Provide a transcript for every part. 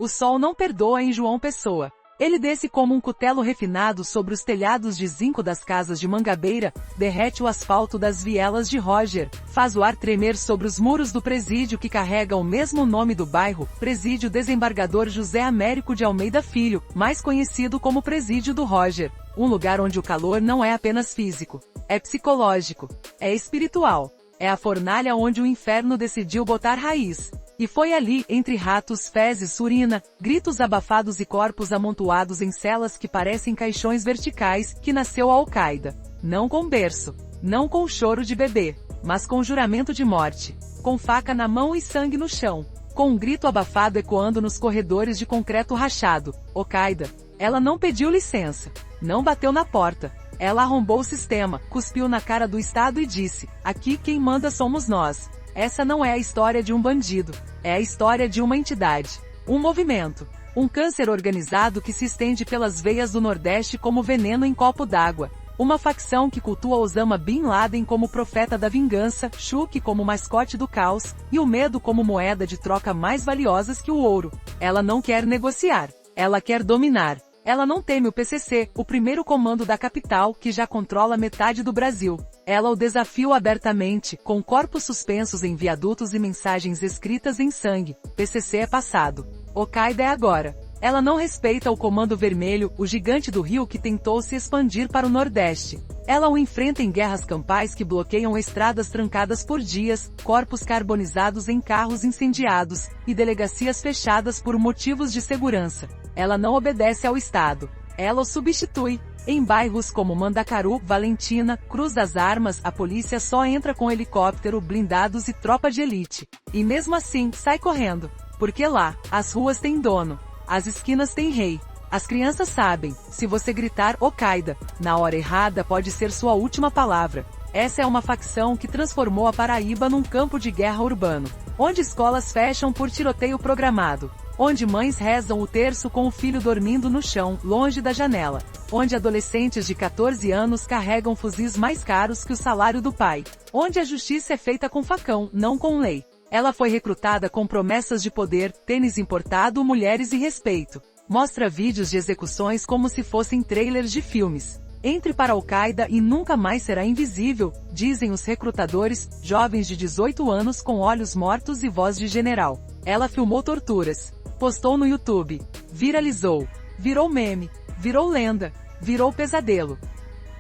O sol não perdoa em João Pessoa. Ele desce como um cutelo refinado sobre os telhados de zinco das casas de Mangabeira, derrete o asfalto das vielas de Roger, faz o ar tremer sobre os muros do presídio que carrega o mesmo nome do bairro, Presídio Desembargador José Américo de Almeida Filho, mais conhecido como Presídio do Roger. Um lugar onde o calor não é apenas físico, é psicológico, é espiritual. É a fornalha onde o inferno decidiu botar raiz. E foi ali, entre ratos, fezes, urina, gritos abafados e corpos amontoados em celas que parecem caixões verticais, que nasceu a Al-Qaeda. Não com berço, não com choro de bebê, mas com juramento de morte, com faca na mão e sangue no chão, com um grito abafado ecoando nos corredores de concreto rachado. Al-Qaeda. Ela não pediu licença, não bateu na porta. Ela arrombou o sistema, cuspiu na cara do Estado e disse: aqui quem manda somos nós. Essa não é a história de um bandido, é a história de uma entidade, um movimento, um câncer organizado que se estende pelas veias do Nordeste como veneno em copo d'água. Uma facção que cultua Osama Bin Laden como profeta da vingança, Chuck como mascote do caos, e o medo como moeda de troca mais valiosas que o ouro. Ela não quer negociar, ela quer dominar. Ela não teme o PCC, o primeiro comando da capital, que já controla metade do Brasil. Ela o desafia abertamente, com corpos suspensos em viadutos e mensagens escritas em sangue. PCC é passado. Al-Qaeda é agora. Ela não respeita o Comando Vermelho, o gigante do Rio que tentou se expandir para o Nordeste. Ela o enfrenta em guerras campais que bloqueiam estradas trancadas por dias, corpos carbonizados em carros incendiados, e delegacias fechadas por motivos de segurança. Ela não obedece ao Estado. Ela o substitui. Em bairros como Mandacaru, Valentina, Cruz das Armas, a polícia só entra com helicóptero, blindados e tropa de elite. E mesmo assim, sai correndo. Porque lá, as ruas têm dono. As esquinas têm rei. As crianças sabem, se você gritar Al-Qaeda, na hora errada pode ser sua última palavra. Essa é uma facção que transformou a Paraíba num campo de guerra urbano, onde escolas fecham por tiroteio programado, onde mães rezam o terço com o filho dormindo no chão, longe da janela, onde adolescentes de 14 anos carregam fuzis mais caros que o salário do pai, onde a justiça é feita com facão, não com lei. Ela foi recrutada com promessas de poder, tênis importado, mulheres e respeito. Mostra vídeos de execuções como se fossem trailers de filmes. Entre para Al-Qaeda e nunca mais será invisível, dizem os recrutadores, jovens de 18 anos com olhos mortos e voz de general. Ela filmou torturas, postou no YouTube, viralizou, virou meme, virou lenda, virou pesadelo.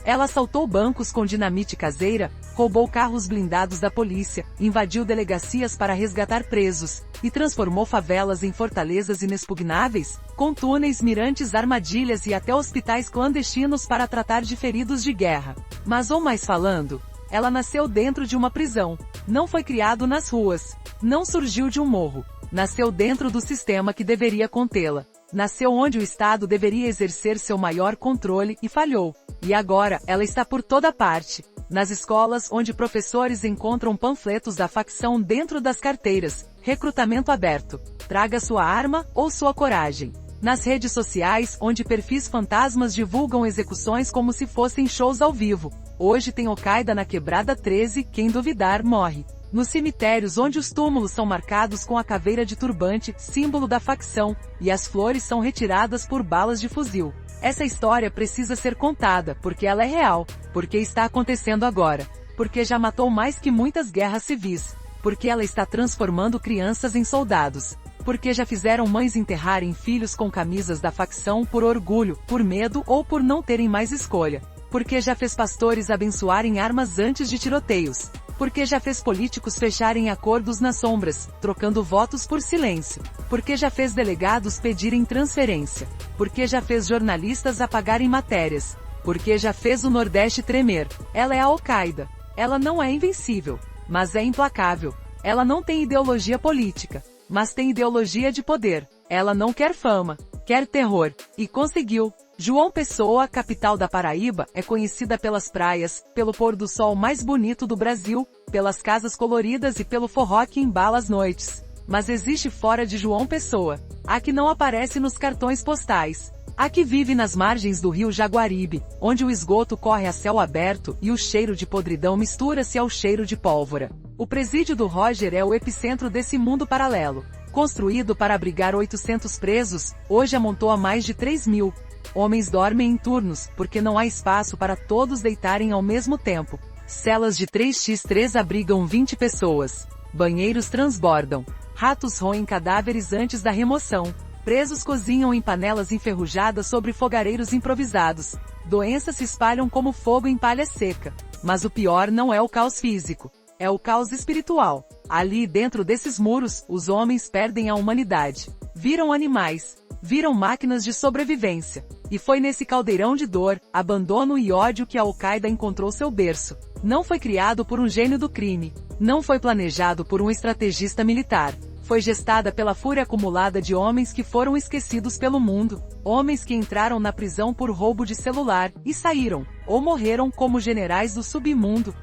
Ela assaltou bancos com dinamite caseira, roubou carros blindados da polícia, invadiu delegacias para resgatar presos, e transformou favelas em fortalezas inexpugnáveis, com túneis, mirantes, armadilhas e até hospitais clandestinos para tratar de feridos de guerra. Mas ou mais falando, ela nasceu dentro de uma prisão, não foi criado nas ruas, não surgiu de um morro, nasceu dentro do sistema que deveria contê-la. Nasceu onde o Estado deveria exercer seu maior controle e falhou. E agora, ela está por toda parte. Nas escolas onde professores encontram panfletos da facção dentro das carteiras, recrutamento aberto, traga sua arma ou sua coragem. Nas redes sociais onde perfis fantasmas divulgam execuções como se fossem shows ao vivo. Hoje tem Al-Qaeda na Quebrada 13, quem duvidar morre. Nos cemitérios onde os túmulos são marcados com a caveira de turbante, símbolo da facção, e as flores são retiradas por balas de fuzil. Essa história precisa ser contada, porque ela é real, porque está acontecendo agora, porque já matou mais que muitas guerras civis, porque ela está transformando crianças em soldados, porque já fizeram mães enterrarem filhos com camisas da facção por orgulho, por medo ou por não terem mais escolha, porque já fez pastores abençoarem armas antes de tiroteios, porque já fez políticos fecharem acordos nas sombras, trocando votos por silêncio, porque já fez delegados pedirem transferência, porque já fez jornalistas apagarem matérias, porque já fez o Nordeste tremer. Ela é a Al-Qaeda. Ela não é invencível, mas é implacável. Ela não tem ideologia política, mas tem ideologia de poder. Ela não quer fama, quer terror, e conseguiu. João Pessoa, capital da Paraíba, é conhecida pelas praias, pelo pôr do sol mais bonito do Brasil, pelas casas coloridas e pelo forró que embala as noites. Mas existe fora de João Pessoa. A que não aparece nos cartões postais. A que vive nas margens do rio Jaguaribe, onde o esgoto corre a céu aberto e o cheiro de podridão mistura-se ao cheiro de pólvora. O presídio do Roger é o epicentro desse mundo paralelo. Construído para abrigar 800 presos, hoje amontoa mais de 3.000. Homens dormem em turnos, porque não há espaço para todos deitarem ao mesmo tempo. Celas de 3x3 abrigam 20 pessoas. Banheiros transbordam. Ratos roem cadáveres antes da remoção. Presos cozinham em panelas enferrujadas sobre fogareiros improvisados. Doenças se espalham como fogo em palha seca. Mas o pior não é o caos físico. É o caos espiritual. Ali dentro desses muros, os homens perdem a humanidade. Viram animais. Viram máquinas de sobrevivência. E foi nesse caldeirão de dor, abandono e ódio que a Al-Qaeda encontrou seu berço. Não foi criado por um gênio do crime. Não foi planejado por um estrategista militar. Foi gestada pela fúria acumulada de homens que foram esquecidos pelo mundo. Homens que entraram na prisão por roubo de celular, e saíram, ou morreram como generais do submundo.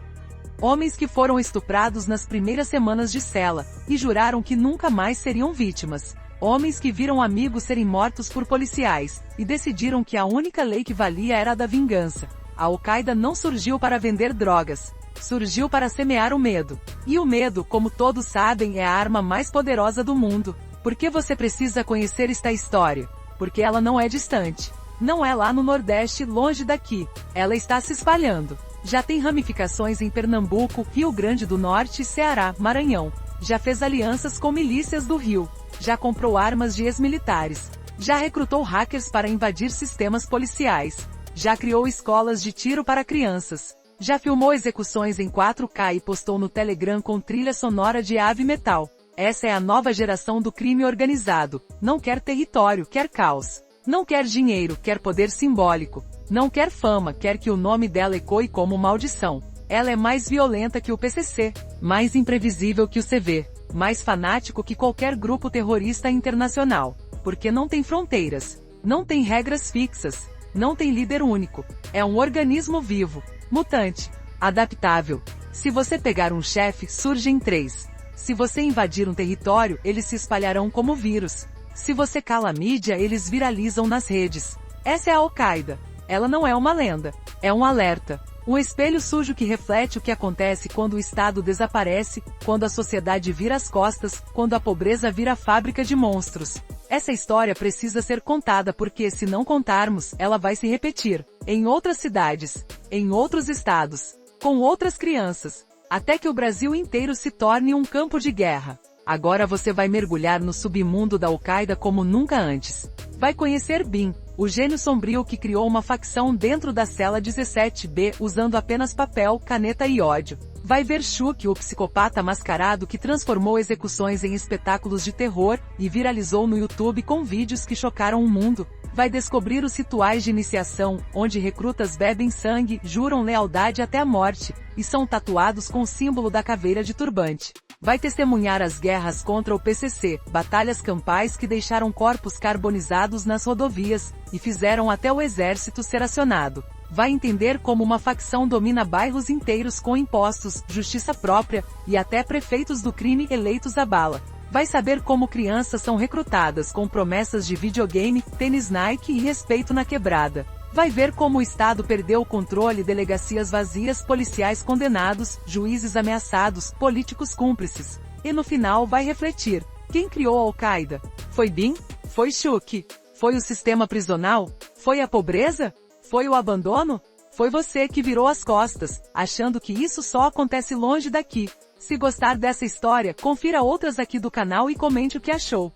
Homens que foram estuprados nas primeiras semanas de cela, e juraram que nunca mais seriam vítimas. Homens que viram amigos serem mortos por policiais, e decidiram que a única lei que valia era a da vingança. A Al-Qaeda não surgiu para vender drogas. Surgiu para semear o medo. E o medo, como todos sabem, é a arma mais poderosa do mundo. Por que você precisa conhecer esta história? Porque ela não é distante. Não é lá no Nordeste, longe daqui. Ela está se espalhando. Já tem ramificações em Pernambuco, Rio Grande do Norte, Ceará, Maranhão. Já fez alianças com milícias do Rio. Já comprou armas de ex-militares. Já recrutou hackers para invadir sistemas policiais. Já criou escolas de tiro para crianças. Já filmou execuções em 4K e postou no Telegram com trilha sonora de heavy metal. Essa é a nova geração do crime organizado. Não quer território, quer caos. Não quer dinheiro, quer poder simbólico. Não quer fama, quer que o nome dela ecoe como maldição. Ela é mais violenta que o PCC, mais imprevisível que o CV, mais fanático que qualquer grupo terrorista internacional. Porque não tem fronteiras, não tem regras fixas, não tem líder único. É um organismo vivo. Mutante. Adaptável. Se você pegar um chefe, surgem 3. Se você invadir um território, eles se espalharão como vírus. Se você cala a mídia, eles viralizam nas redes. Essa é a Al-Qaeda. Ela não é uma lenda. É um alerta. Um espelho sujo que reflete o que acontece quando o Estado desaparece, quando a sociedade vira as costas, quando a pobreza vira fábrica de monstros. Essa história precisa ser contada porque, se não contarmos, ela vai se repetir. Em outras cidades, em outros estados, com outras crianças, até que o Brasil inteiro se torne um campo de guerra. Agora você vai mergulhar no submundo da Al-Qaeda como nunca antes. Vai conhecer Bin, o gênio sombrio que criou uma facção dentro da cela 17B usando apenas papel, caneta e ódio. Vai ver Chuck, o psicopata mascarado que transformou execuções em espetáculos de terror e viralizou no YouTube com vídeos que chocaram o mundo. Vai descobrir os rituais de iniciação, onde recrutas bebem sangue, juram lealdade até a morte, e são tatuados com o símbolo da caveira de turbante. Vai testemunhar as guerras contra o PCC, batalhas campais que deixaram corpos carbonizados nas rodovias, e fizeram até o exército ser acionado. Vai entender como uma facção domina bairros inteiros com impostos, justiça própria, e até prefeitos do crime eleitos à bala. Vai saber como crianças são recrutadas com promessas de videogame, tênis Nike e respeito na quebrada. Vai ver como o Estado perdeu o controle, delegacias vazias, policiais condenados, juízes ameaçados, políticos cúmplices. E no final vai refletir. Quem criou a Al-Qaeda? Foi Bin? Foi Chuck? Foi o sistema prisional? Foi a pobreza? Foi o abandono? Foi você que virou as costas, achando que isso só acontece longe daqui. Se gostar dessa história, confira outras aqui do canal e comente o que achou.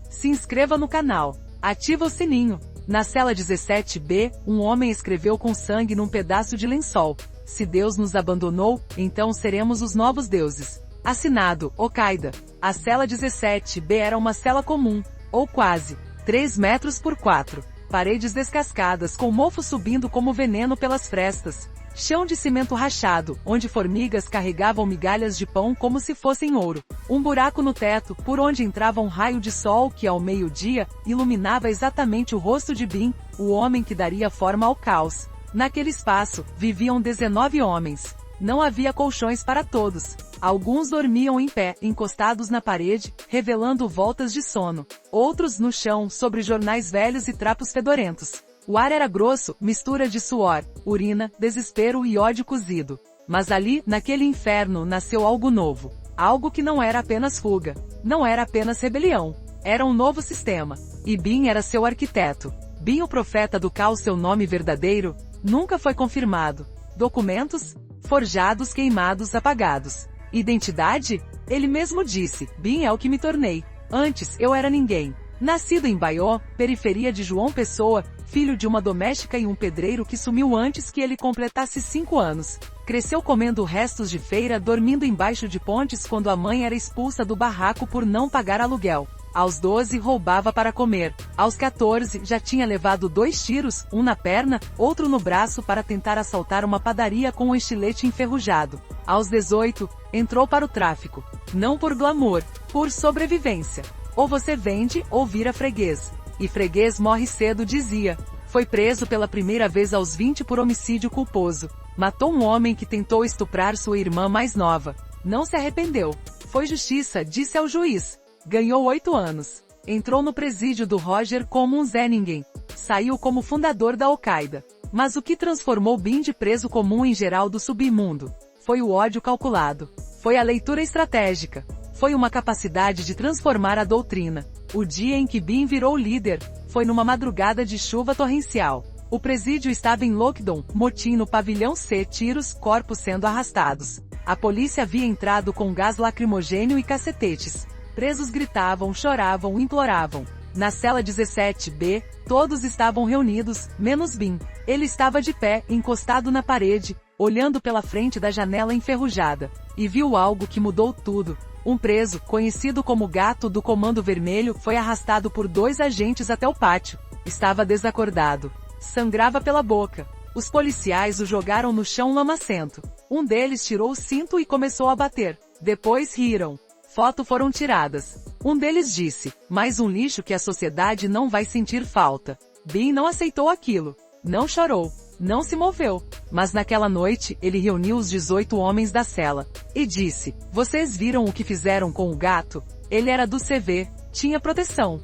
Se inscreva no canal. Ativa o sininho. Na cela 17B, um homem escreveu com sangue num pedaço de lençol: "Se Deus nos abandonou, então seremos os novos deuses." Assinado, Al-Qaeda. A cela 17B era uma cela comum, ou quase, 3 metros por 4. Paredes descascadas com mofo subindo como veneno pelas frestas. Chão de cimento rachado, onde formigas carregavam migalhas de pão como se fossem ouro. Um buraco no teto, por onde entrava um raio de sol que, ao meio-dia, iluminava exatamente o rosto de Bin, o homem que daria forma ao caos. Naquele espaço, viviam 19 homens. Não havia colchões para todos. Alguns dormiam em pé, encostados na parede, revelando voltas de sono. Outros no chão, sobre jornais velhos e trapos fedorentos. O ar era grosso, mistura de suor, urina, desespero e ódio cozido. Mas ali, naquele inferno, nasceu algo novo. Algo que não era apenas fuga. Não era apenas rebelião. Era um novo sistema. E Bin era seu arquiteto. Bin, o profeta do caos, seu nome verdadeiro, nunca foi confirmado. Documentos? Forjados, queimados, apagados. Identidade? Ele mesmo disse, Bin é o que me tornei. Antes, eu era ninguém. Nascido em Baió, periferia de João Pessoa, filho de uma doméstica e um pedreiro que sumiu antes que ele completasse 5 anos. Cresceu comendo restos de feira, dormindo embaixo de pontes quando a mãe era expulsa do barraco por não pagar aluguel. Aos 12 roubava para comer. Aos 14 já tinha levado 2 tiros, um na perna, outro no braço para tentar assaltar uma padaria com um estilete enferrujado. Aos 18, entrou para o tráfico. Não por glamour, por sobrevivência. Ou você vende ou vira freguês. E freguês morre cedo, dizia. Foi preso pela primeira vez aos 20 por homicídio culposo. Matou um homem que tentou estuprar sua irmã mais nova. Não se arrependeu. Foi justiça, disse ao juiz. Ganhou 8 anos. Entrou no presídio do Roger como um Zé Ninguém. Saiu como fundador da Al-Qaeda. Mas o que transformou Bin de preso comum em geral do submundo? Foi o ódio calculado. Foi a leitura estratégica. Foi uma capacidade de transformar a doutrina. O dia em que Bin virou líder, foi numa madrugada de chuva torrencial. O presídio estava em lockdown, motim no pavilhão C, tiros, corpos sendo arrastados. A polícia havia entrado com gás lacrimogênio e cacetetes. Presos gritavam, choravam, imploravam. Na cela 17B, todos estavam reunidos, menos Bin. Ele estava de pé, encostado na parede, olhando pela frente da janela enferrujada. E viu algo que mudou tudo. Um preso, conhecido como Gato do Comando Vermelho, foi arrastado por 2 agentes até o pátio. Estava desacordado. Sangrava pela boca. Os policiais o jogaram no chão lamacento. Um deles tirou o cinto e começou a bater. Depois riram. Fotos foram tiradas. Um deles disse, mais um lixo que a sociedade não vai sentir falta. Bin não aceitou aquilo. Não chorou. Não se moveu. Mas naquela noite, ele reuniu os 18 homens da cela. E disse, vocês viram o que fizeram com o gato? Ele era do CV, tinha proteção.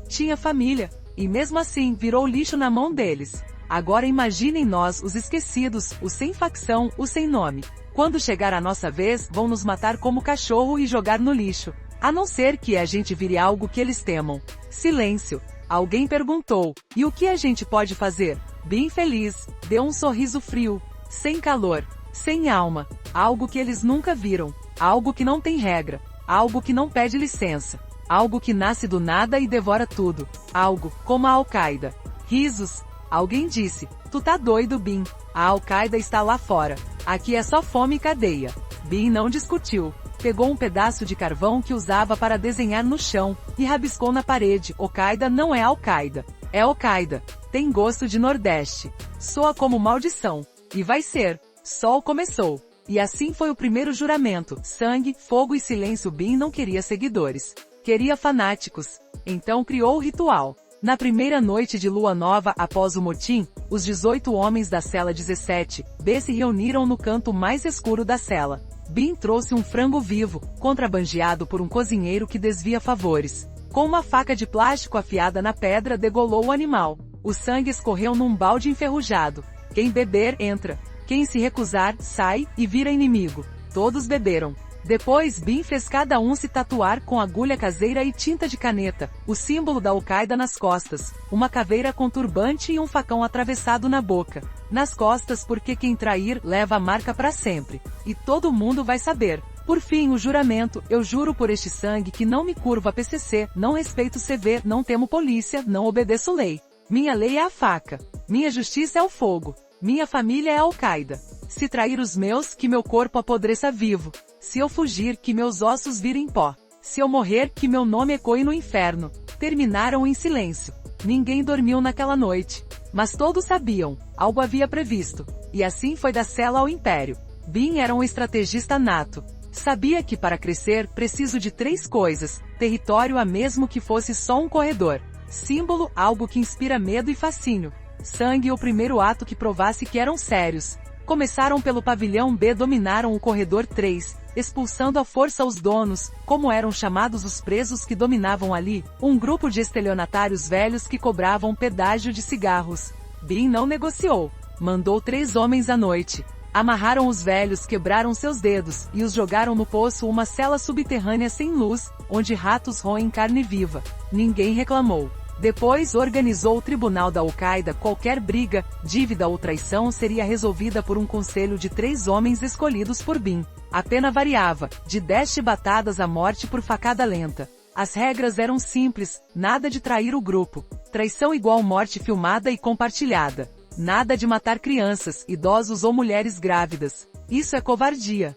Tinha família. E mesmo assim, virou lixo na mão deles. Agora imaginem nós, os esquecidos, os sem facção, os sem nome. Quando chegar a nossa vez, vão nos matar como cachorro e jogar no lixo. A não ser que a gente vire algo que eles temam. Silêncio. Alguém perguntou, e o que a gente pode fazer? Bin feliz, deu um sorriso frio, sem calor, sem alma, algo que eles nunca viram, algo que não tem regra, algo que não pede licença, algo que nasce do nada e devora tudo, algo como a Al-Qaeda. Risos. Alguém disse, tu tá doido, Bin, a Al-Qaeda está lá fora, aqui é só fome e cadeia. Bin não discutiu. Pegou um pedaço de carvão que usava para desenhar no chão, e rabiscou na parede, Al-Qaeda não é Al-Qaeda. É Al-Qaeda. Tem gosto de Nordeste. Soa como maldição. E vai ser. Sol começou. E assim foi o primeiro juramento. Sangue, fogo e silêncio. Bin não queria seguidores. Queria fanáticos. Então criou o ritual. Na primeira noite de lua nova após o motim, os 18 homens da cela 17B se reuniram no canto mais escuro da cela. Bin trouxe um frango vivo, contrabandeado por um cozinheiro que desvia favores. Com uma faca de plástico afiada na pedra degolou o animal. O sangue escorreu num balde enferrujado. Quem beber, entra. Quem se recusar, sai, e vira inimigo. Todos beberam. Depois Bin fez cada um se tatuar com agulha caseira e tinta de caneta, o símbolo da Al-Qaeda nas costas, uma caveira com turbante e um facão atravessado na boca. Nas costas porque quem trair leva a marca para sempre. E todo mundo vai saber. Por fim o juramento, eu juro por este sangue que não me curvo a PCC, não respeito CV, não temo polícia, não obedeço lei. Minha lei é a faca. Minha justiça é o fogo. Minha família é a Al-Qaeda. Se trair os meus, que meu corpo apodreça vivo. Se eu fugir, que meus ossos virem pó. Se eu morrer, que meu nome ecoe no inferno. Terminaram em silêncio. Ninguém dormiu naquela noite. Mas todos sabiam, algo havia previsto. E assim foi da cela ao império. Bin era um estrategista nato. Sabia que para crescer, preciso de 3 coisas. Território, a mesmo que fosse só um corredor. Símbolo, algo que inspira medo e fascínio. Sangue, o primeiro ato que provasse que eram sérios. Começaram pelo pavilhão B, dominaram o corredor 3, expulsando à força os donos, como eram chamados os presos que dominavam ali, um grupo de estelionatários velhos que cobravam pedágio de cigarros. Bin não negociou. Mandou 3 homens à noite. Amarraram os velhos, quebraram seus dedos, e os jogaram no poço, uma cela subterrânea sem luz, onde ratos roem carne viva. Ninguém reclamou. Depois organizou o tribunal da Al-Qaeda. Qualquer briga, dívida ou traição seria resolvida por um conselho de 3 homens escolhidos por Bin. A pena variava, de 10 chibatadas à morte por facada lenta. As regras eram simples, nada de trair o grupo. Traição igual morte filmada e compartilhada. Nada de matar crianças, idosos ou mulheres grávidas. Isso é covardia.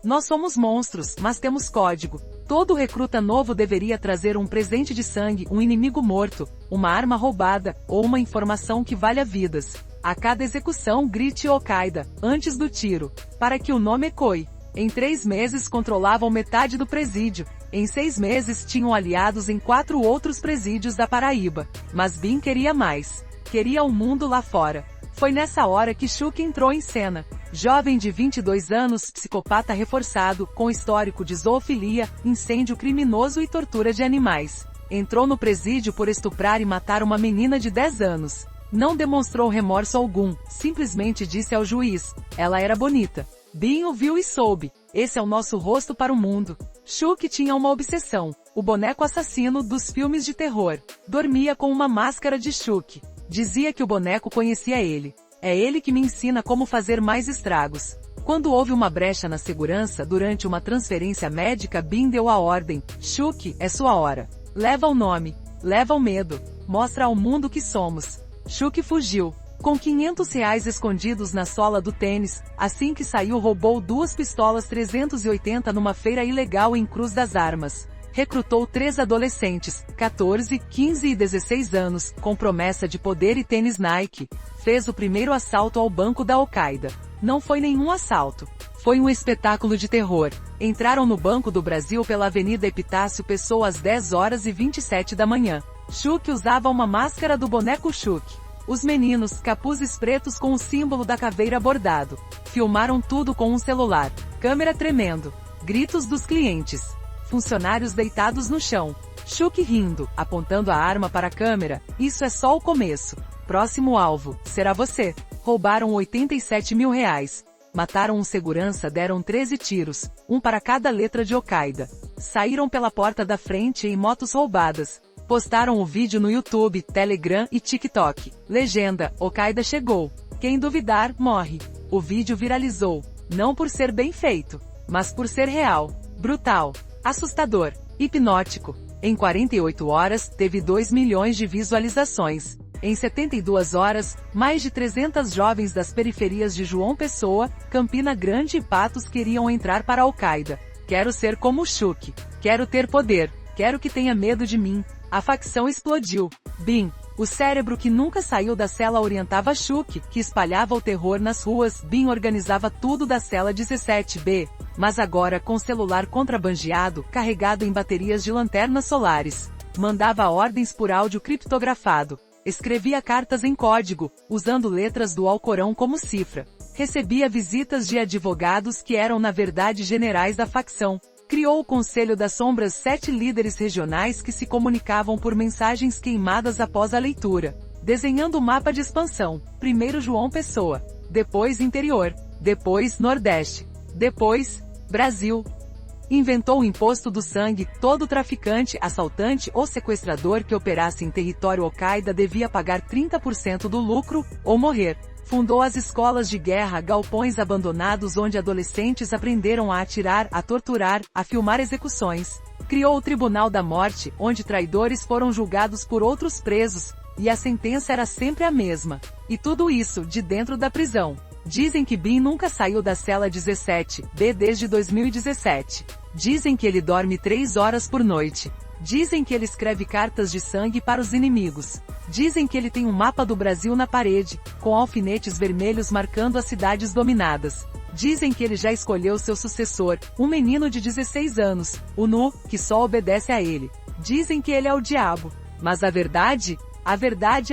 Nós somos monstros, mas temos código. Todo recruta novo deveria trazer um presente de sangue, um inimigo morto, uma arma roubada, ou uma informação que valha vidas. A cada execução grite Al-Qaeda, antes do tiro, para que o nome ecoe. Em 3 meses controlavam metade do presídio. Em 6 meses tinham aliados em 4 outros presídios da Paraíba. Mas Bin queria mais. Queria o mundo lá fora. Foi nessa hora que Chuck entrou em cena. Jovem de 22 anos, psicopata reforçado, com histórico de zoofilia, incêndio criminoso e tortura de animais. Entrou no presídio por estuprar e matar uma menina de 10 anos. Não demonstrou remorso algum, simplesmente disse ao juiz: ela era bonita. Bin o viu e soube: esse é o nosso rosto para o mundo. Chuck tinha uma obsessão: o boneco assassino dos filmes de terror. Dormia com uma máscara de Chuck. Dizia que o boneco conhecia ele. É ele que me ensina como fazer mais estragos. Quando houve uma brecha na segurança durante uma transferência médica, Bin deu a ordem: Chuck, é sua hora. Leva o nome. Leva o medo. Mostra ao mundo que somos. Chuck fugiu. Com R$500 escondidos na sola do tênis, assim que saiu roubou 2 pistolas 380 numa feira ilegal em Cruz das Armas. Recrutou 3 adolescentes, 14, 15 e 16 anos, com promessa de poder e tênis Nike. Fez o primeiro assalto ao banco da Al-Qaeda. Não foi nenhum assalto. Foi um espetáculo de terror. Entraram no Banco do Brasil pela Avenida Epitácio Pessoa às 10h27 da manhã. Chuck usava uma máscara do boneco Chuck. Os meninos, capuzes pretos com o símbolo da caveira bordado. Filmaram tudo com um celular. Câmera tremendo. Gritos dos clientes. Funcionários deitados no chão. Chuck rindo, apontando a arma para a câmera: isso é só o começo. Próximo alvo, será você. Roubaram R$87 mil. Mataram um segurança, deram 13 tiros, um para cada letra de Al-Qaeda. Saíram pela porta da frente em motos roubadas. Postaram o vídeo no YouTube, Telegram e TikTok. Legenda: Al-Qaeda chegou. Quem duvidar, morre. O vídeo viralizou. Não por ser bem feito, mas por ser real. Brutal. Assustador. Hipnótico. Em 48 horas, teve 2 milhões de visualizações. Em 72 horas, mais de 300 jovens das periferias de João Pessoa, Campina Grande e Patos queriam entrar para a Al-Qaeda. Quero ser como Chuck. Quero ter poder. Quero que tenha medo de mim. A facção explodiu. Bin, o cérebro que nunca saiu da cela, orientava Chuck, que espalhava o terror nas ruas. Bin organizava tudo da cela 17B. Mas agora com celular contrabandeado, carregado em baterias de lanternas solares. Mandava ordens por áudio criptografado. Escrevia cartas em código, usando letras do Alcorão como cifra. Recebia visitas de advogados que eram na verdade generais da facção. Criou o Conselho das Sombras, 7 líderes regionais que se comunicavam por mensagens queimadas após a leitura. Desenhando o mapa de expansão. Primeiro João Pessoa. Depois interior. Depois Nordeste. Depois Brasil. Inventou o imposto do sangue. Todo traficante, assaltante ou sequestrador que operasse em território Al-Qaeda devia pagar 30% do lucro, ou morrer. Fundou as escolas de guerra, galpões abandonados onde adolescentes aprenderam a atirar, a torturar, a filmar execuções. Criou o Tribunal da Morte, onde traidores foram julgados por outros presos, e a sentença era sempre a mesma. E tudo isso, de dentro da prisão. Dizem que Bin nunca saiu da cela 17B desde 2017. Dizem que ele dorme 3 horas por noite. Dizem que ele escreve cartas de sangue para os inimigos. Dizem que ele tem um mapa do Brasil na parede, com alfinetes vermelhos marcando as cidades dominadas. Dizem que ele já escolheu seu sucessor, um menino de 16 anos, o Nu, que só obedece a ele. Dizem que ele é o diabo. Mas a verdade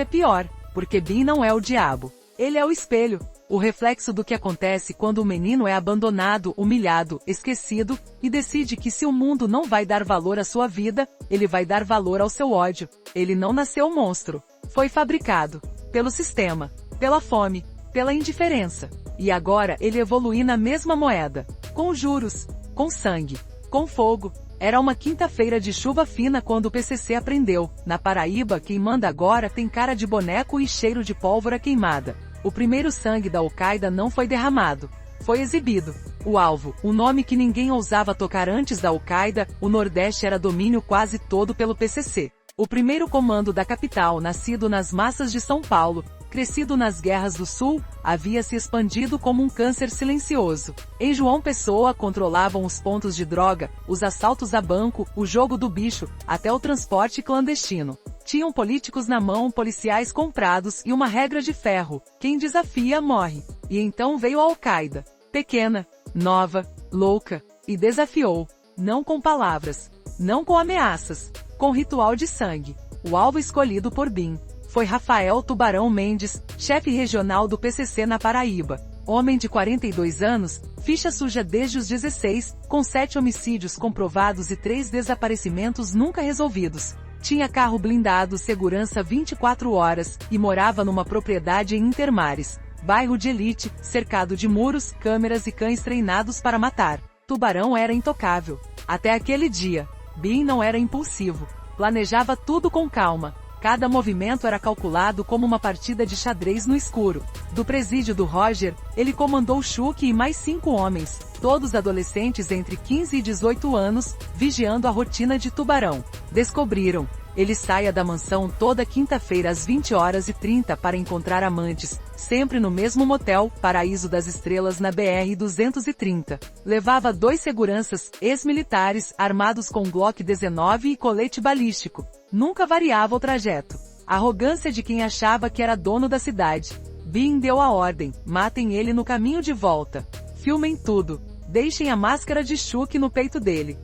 é pior, porque Bin não é o diabo. Ele é o espelho. O reflexo do que acontece quando o menino é abandonado, humilhado, esquecido, e decide que se o mundo não vai dar valor à sua vida, ele vai dar valor ao seu ódio. Ele não nasceu monstro. Foi fabricado. Pelo sistema. Pela fome. Pela indiferença. E agora ele evoluiu na mesma moeda. Com juros, com sangue, com fogo. Era uma quinta-feira de chuva fina quando o PCC aprendeu. Na Paraíba, quem manda agora tem cara de boneco e cheiro de pólvora queimada. O primeiro sangue da Al-Qaeda não foi derramado. Foi exibido. O alvo, o nome que ninguém ousava tocar antes da Al-Qaeda, o Nordeste era domínio quase todo pelo PCC. O primeiro comando da capital, nascido nas massas de São Paulo, crescido nas guerras do Sul, havia se expandido como um câncer silencioso. Em João Pessoa controlavam os pontos de droga, os assaltos a banco, o jogo do bicho, até o transporte clandestino. Tinham políticos na mão, policiais comprados e uma regra de ferro: quem desafia morre. E então veio a Al-Qaeda. Pequena, nova, louca, e desafiou. Não com palavras, não com ameaças, com ritual de sangue. O alvo escolhido por Bin foi Rafael Tubarão Mendes, chefe regional do PCC na Paraíba. Homem de 42 anos, ficha suja desde os 16, com 7 homicídios comprovados e 3 desaparecimentos nunca resolvidos. Tinha carro blindado, segurança 24 horas, e morava numa propriedade em Intermares, bairro de elite, cercado de muros, câmeras e cães treinados para matar. Tubarão era intocável. Até aquele dia. Bin não era impulsivo. Planejava tudo com calma. Cada movimento era calculado como uma partida de xadrez no escuro. Do presídio do Roger, ele comandou Chuck e mais 5 homens, todos adolescentes entre 15 e 18 anos, vigiando a rotina de Tubarão. Descobriram. Ele saía da mansão toda quinta-feira às 20h30 para encontrar amantes, sempre no mesmo motel, Paraíso das Estrelas na BR-230. Levava 2 seguranças, ex-militares, armados com Glock 19 e colete balístico. Nunca variava o trajeto. A arrogância de quem achava que era dono da cidade. Bin deu a ordem: matem ele no caminho de volta. Filmem tudo. Deixem a máscara de Chuck no peito dele.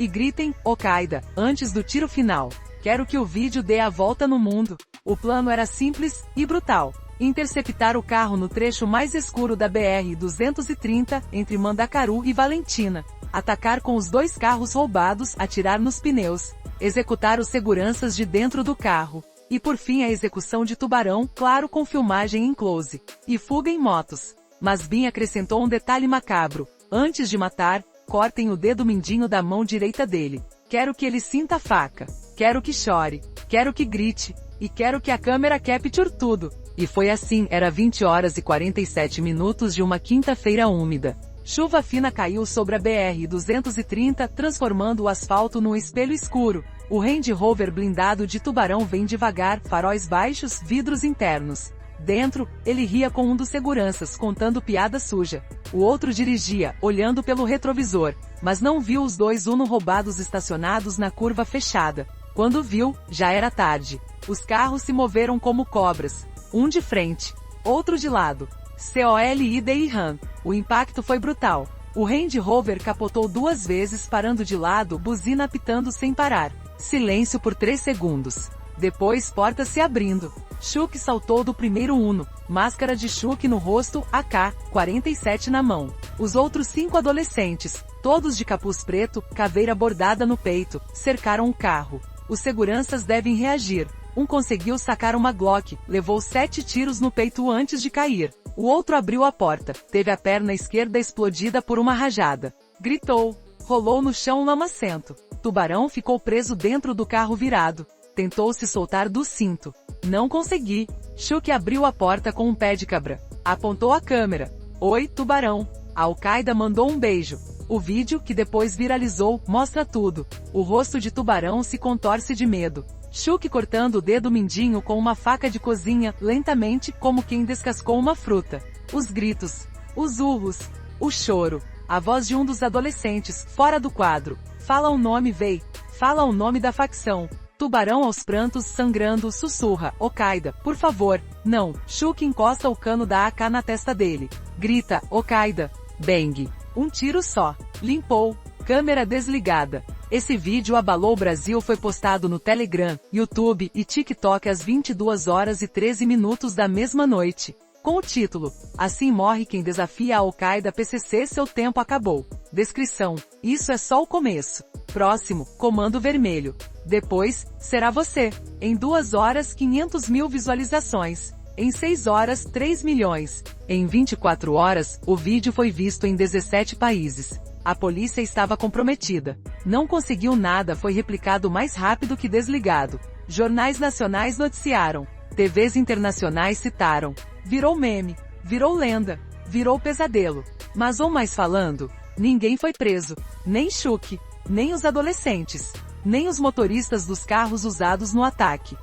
E gritem, Al-Qaeda, antes do tiro final. Quero que o vídeo dê a volta no mundo. O plano era simples e brutal. Interceptar o carro no trecho mais escuro da BR-230, entre Mandacaru e Valentina. Atacar com os 2 carros roubados, atirar nos pneus. Executar os seguranças de dentro do carro. E por fim a execução de Tubarão, claro, com filmagem em close. E fuga em motos. Mas Bin acrescentou um detalhe macabro. Antes de matar, cortem o dedo mindinho da mão direita dele. Quero que ele sinta a faca. Quero que chore. Quero que grite. E quero que a câmera capture tudo. E foi assim, era 20h47 de uma quinta-feira úmida. Chuva fina caiu sobre a BR-230, transformando o asfalto num espelho escuro. O Range Rover blindado de Tubarão vem devagar, faróis baixos, vidros internos. Dentro, ele ria com um dos seguranças, contando piada suja. O outro dirigia, olhando pelo retrovisor, mas não viu os 2 Uno roubados estacionados na curva fechada. Quando viu, já era tarde. Os carros se moveram como cobras. Um de frente, outro de lado. COLID e RAM. O impacto foi brutal. O Range Rover capotou 2 vezes parando de lado, buzina apitando sem parar. Silêncio por 3 segundos. Depois porta se abrindo. Chuck saltou do primeiro Uno, máscara de Chuck no rosto, AK-47 na mão. Os outros 5 adolescentes, todos de capuz preto, caveira bordada no peito, cercaram o carro. Os seguranças devem reagir. Um conseguiu sacar uma Glock, levou 7 tiros no peito antes de cair. O outro abriu a porta, teve a perna esquerda explodida por uma rajada. Gritou. Rolou no chão lamacento. Tubarão ficou preso dentro do carro virado. Tentou se soltar do cinto. Não consegui. Chuck abriu a porta com um pé de cabra. Apontou a câmera. Oi, Tubarão. A Al-Qaeda mandou um beijo. O vídeo, que depois viralizou, mostra tudo. O rosto de Tubarão se contorce de medo. Chuck cortando o dedo mindinho com uma faca de cozinha, lentamente, como quem descascou uma fruta. Os gritos. Os urros. O choro. A voz de um dos adolescentes, fora do quadro. Fala o nome, véi. Fala o nome da facção. Tubarão aos prantos, sangrando, sussurra. Al-Qaeda, por favor. Não. Chuck encosta o cano da AK na testa dele. Grita, Al-Qaeda. Bang. Um tiro só. Limpou. Câmera desligada. Esse vídeo abalou o Brasil. Foi postado no Telegram, YouTube e TikTok às 22h13 da mesma noite. Com o título: Assim morre quem desafia a Al-Qaeda PCC, seu tempo acabou. Descrição: isso é só o começo. Próximo, Comando Vermelho. Depois, será você. Em 2 horas 500 mil visualizações. Em 6 horas 3 milhões. Em 24 horas, o vídeo foi visto em 17 países. A polícia estava comprometida. Não conseguiu nada, foi replicado mais rápido que desligado. Jornais nacionais noticiaram. TVs internacionais citaram. Virou meme. Virou lenda. Virou pesadelo. Mas ou mais falando, ninguém foi preso. Nem Chuck. Nem os adolescentes. Nem os motoristas dos carros usados no ataque.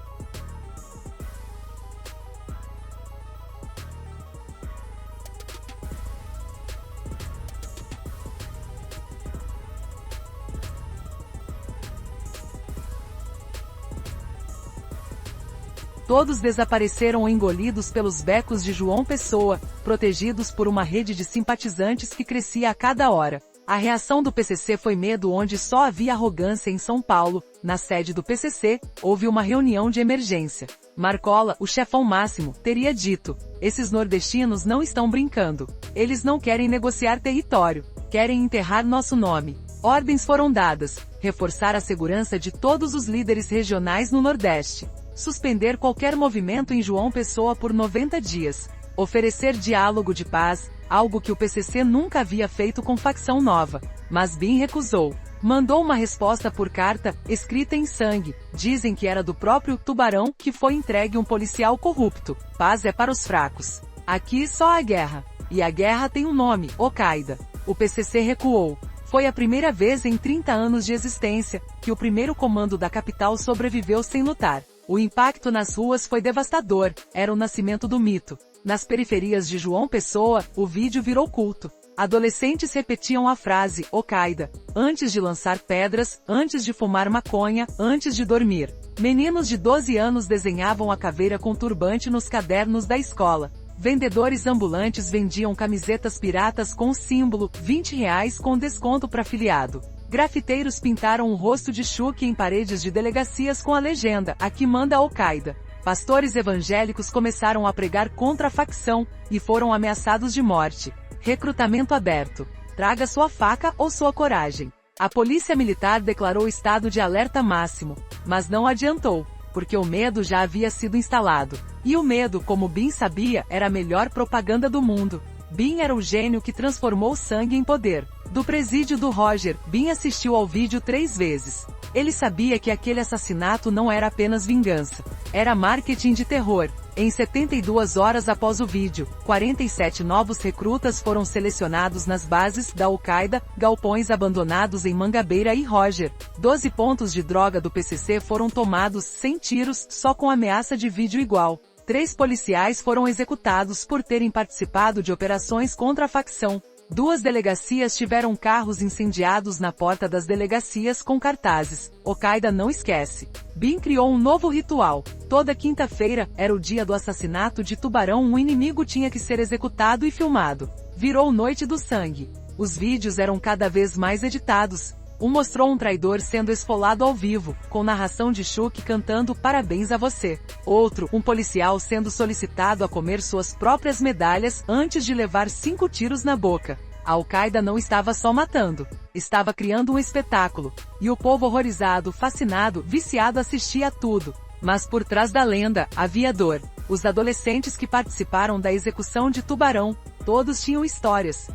Todos desapareceram ou engolidos pelos becos de João Pessoa, protegidos por uma rede de simpatizantes que crescia a cada hora. A reação do PCC foi medo, onde só havia arrogância. Em São Paulo, na sede do PCC, houve uma reunião de emergência. Marcola, o chefão máximo, teria dito: esses nordestinos não estão brincando. Eles não querem negociar território. Querem enterrar nosso nome. Ordens foram dadas: reforçar a segurança de todos os líderes regionais no Nordeste. Suspender qualquer movimento em João Pessoa por 90 dias. Oferecer diálogo de paz, algo que o PCC nunca havia feito com facção nova. Mas BIM recusou. Mandou uma resposta por carta, escrita em sangue. Dizem que era do próprio Tubarão, que foi entregue um policial corrupto. Paz é para os fracos. Aqui só há guerra. E a guerra tem um nome: Al-Qaeda. O PCC recuou. Foi a primeira vez em 30 anos de existência, que o primeiro comando da capital sobreviveu sem lutar. O impacto nas ruas foi devastador, era o nascimento do mito. Nas periferias de João Pessoa, o vídeo virou culto. Adolescentes repetiam a frase Al-Qaeda antes de lançar pedras, antes de fumar maconha, antes de dormir. Meninos de 12 anos desenhavam a caveira com turbante nos cadernos da escola. Vendedores ambulantes vendiam camisetas piratas com o símbolo R$20 com desconto para afiliado. Grafiteiros pintaram o rosto de Chuck em paredes de delegacias com a legenda: aqui manda Al-Qaeda. Pastores evangélicos começaram a pregar contra a facção, e foram ameaçados de morte. Recrutamento aberto. Traga sua faca ou sua coragem. A polícia militar declarou estado de alerta máximo, mas não adiantou, porque o medo já havia sido instalado. E o medo, como BIM sabia, era a melhor propaganda do mundo. BIM era o gênio que transformou sangue em poder. Do presídio do Roger, BIM assistiu ao vídeo 3 vezes. Ele sabia que aquele assassinato não era apenas vingança. Era marketing de terror. Em 72 horas após o vídeo, 47 novos recrutas foram selecionados nas bases da Al-Qaeda, galpões abandonados em Mangabeira e Roger. 12 pontos de droga do PCC foram tomados sem tiros, só com ameaça de vídeo igual. 3 policiais foram executados por terem participado de operações contra a facção. 2 delegacias tiveram carros incendiados na porta das delegacias com cartazes: Al-Qaeda não esquece. BIM criou um novo ritual. Toda quinta-feira, era o dia do assassinato de Tubarão, um inimigo tinha que ser executado e filmado. Virou Noite do Sangue. Os vídeos eram cada vez mais editados. Um mostrou um traidor sendo esfolado ao vivo, com narração de Chuck cantando "Parabéns a você". Outro, um policial sendo solicitado a comer suas próprias medalhas antes de levar 5 tiros na boca. A Al-Qaeda não estava só matando, estava criando um espetáculo. E o povo horrorizado, fascinado, viciado assistia a tudo. Mas por trás da lenda, havia dor. Os adolescentes que participaram da execução de Tubarão, todos tinham histórias.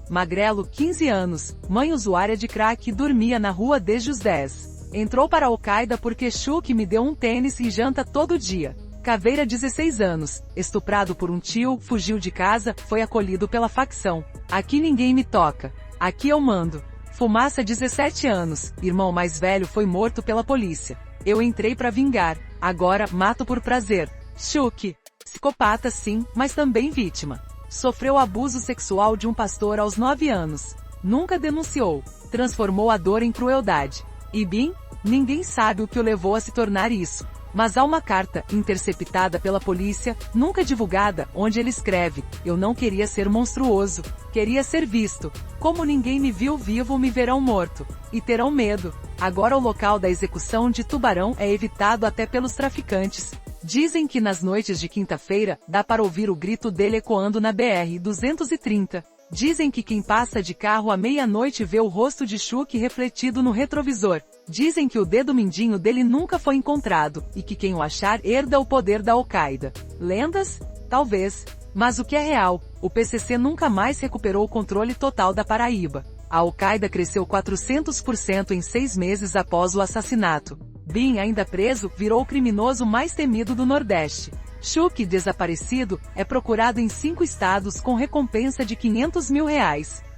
Magrelo, 15 anos, mãe usuária de crack, dormia na rua desde os 10. Entrou para a Al-Qaeda porque Chuck me deu um tênis e janta todo dia. Caveira, 16 anos, estuprado por um tio, fugiu de casa, foi acolhido pela facção. Aqui ninguém me toca. Aqui eu mando. Fumaça, 17 anos, irmão mais velho, foi morto pela polícia. Eu entrei para vingar, agora mato por prazer. Chuck. Psicopata sim, mas também vítima. Sofreu abuso sexual de um pastor aos 9 anos. Nunca denunciou. Transformou a dor em crueldade. E BIM? Ninguém sabe o que o levou a se tornar isso. Mas há uma carta, interceptada pela polícia, nunca divulgada, onde ele escreve: "Eu não queria ser monstruoso, queria ser visto. Como ninguém me viu vivo, me verão morto. E terão medo." Agora o local da execução de Tubarão é evitado até pelos traficantes. Dizem que nas noites de quinta-feira, dá para ouvir o grito dele ecoando na BR-230. Dizem que quem passa de carro à meia-noite vê o rosto de Chuck refletido no retrovisor. Dizem que o dedo mindinho dele nunca foi encontrado, e que quem o achar herda o poder da Al-Qaeda. Lendas? Talvez. Mas o que é real, o PCC nunca mais recuperou o controle total da Paraíba. A Al-Qaeda cresceu 400% em 6 meses após o assassinato. Bin, ainda preso, virou o criminoso mais temido do Nordeste. Chuck, desaparecido, é procurado em 5 estados com recompensa de R$500 mil.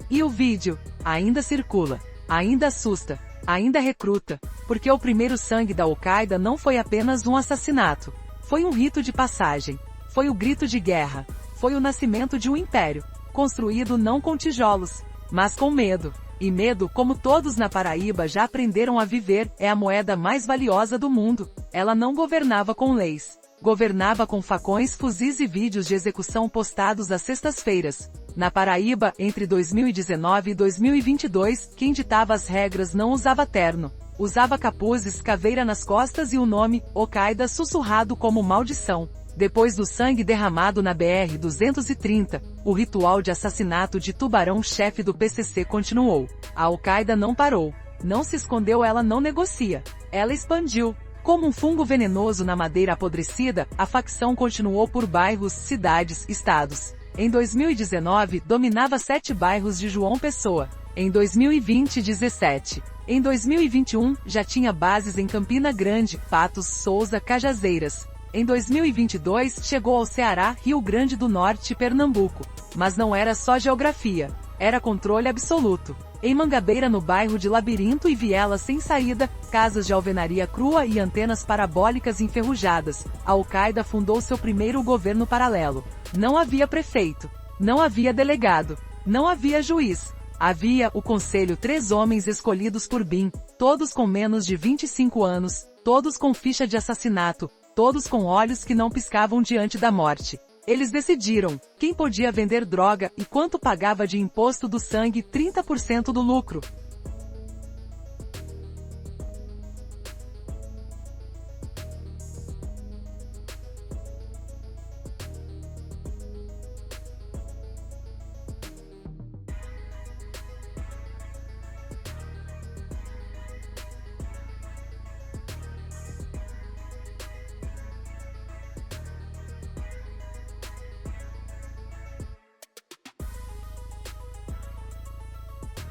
E o vídeo? Ainda circula. Ainda assusta. Ainda recruta. Porque o primeiro sangue da Al-Qaeda não foi apenas um assassinato. Foi um rito de passagem. Foi o grito de guerra. Foi o nascimento de um império. Construído não com tijolos, mas com medo. E medo, como todos na Paraíba já aprenderam a viver, é a moeda mais valiosa do mundo. Ela não governava com leis. Governava com facões, fuzis e vídeos de execução postados às sextas-feiras. Na Paraíba, entre 2019 e 2022, quem ditava as regras não usava terno. Usava capuzes, caveira nas costas e o nome, Al-Qaeda, sussurrado como maldição. Depois do sangue derramado na BR-230, o ritual de assassinato de Tubarão, chefe do PCC, continuou. A Al-Qaeda não parou. Não se escondeu, ela não negocia. Ela expandiu. Como um fungo venenoso na madeira apodrecida, a facção continuou por bairros, cidades, estados. Em 2019, dominava 7 bairros de João Pessoa. Em 2020, 17. Em 2021, já tinha bases em Campina Grande, Patos, Souza, Cajazeiras. Em 2022, chegou ao Ceará, Rio Grande do Norte e Pernambuco. Mas não era só geografia. Era controle absoluto. Em Mangabeira, no bairro de Labirinto e vielas sem saída, casas de alvenaria crua e antenas parabólicas enferrujadas, a Al-Qaeda fundou seu primeiro governo paralelo. Não havia prefeito. Não havia delegado. Não havia juiz. Havia o conselho, 3 homens escolhidos por Bin, todos com menos de 25 anos, todos com ficha de assassinato, todos com olhos que não piscavam diante da morte. Eles decidiram quem podia vender droga e quanto pagava de imposto do sangue, 30% do lucro.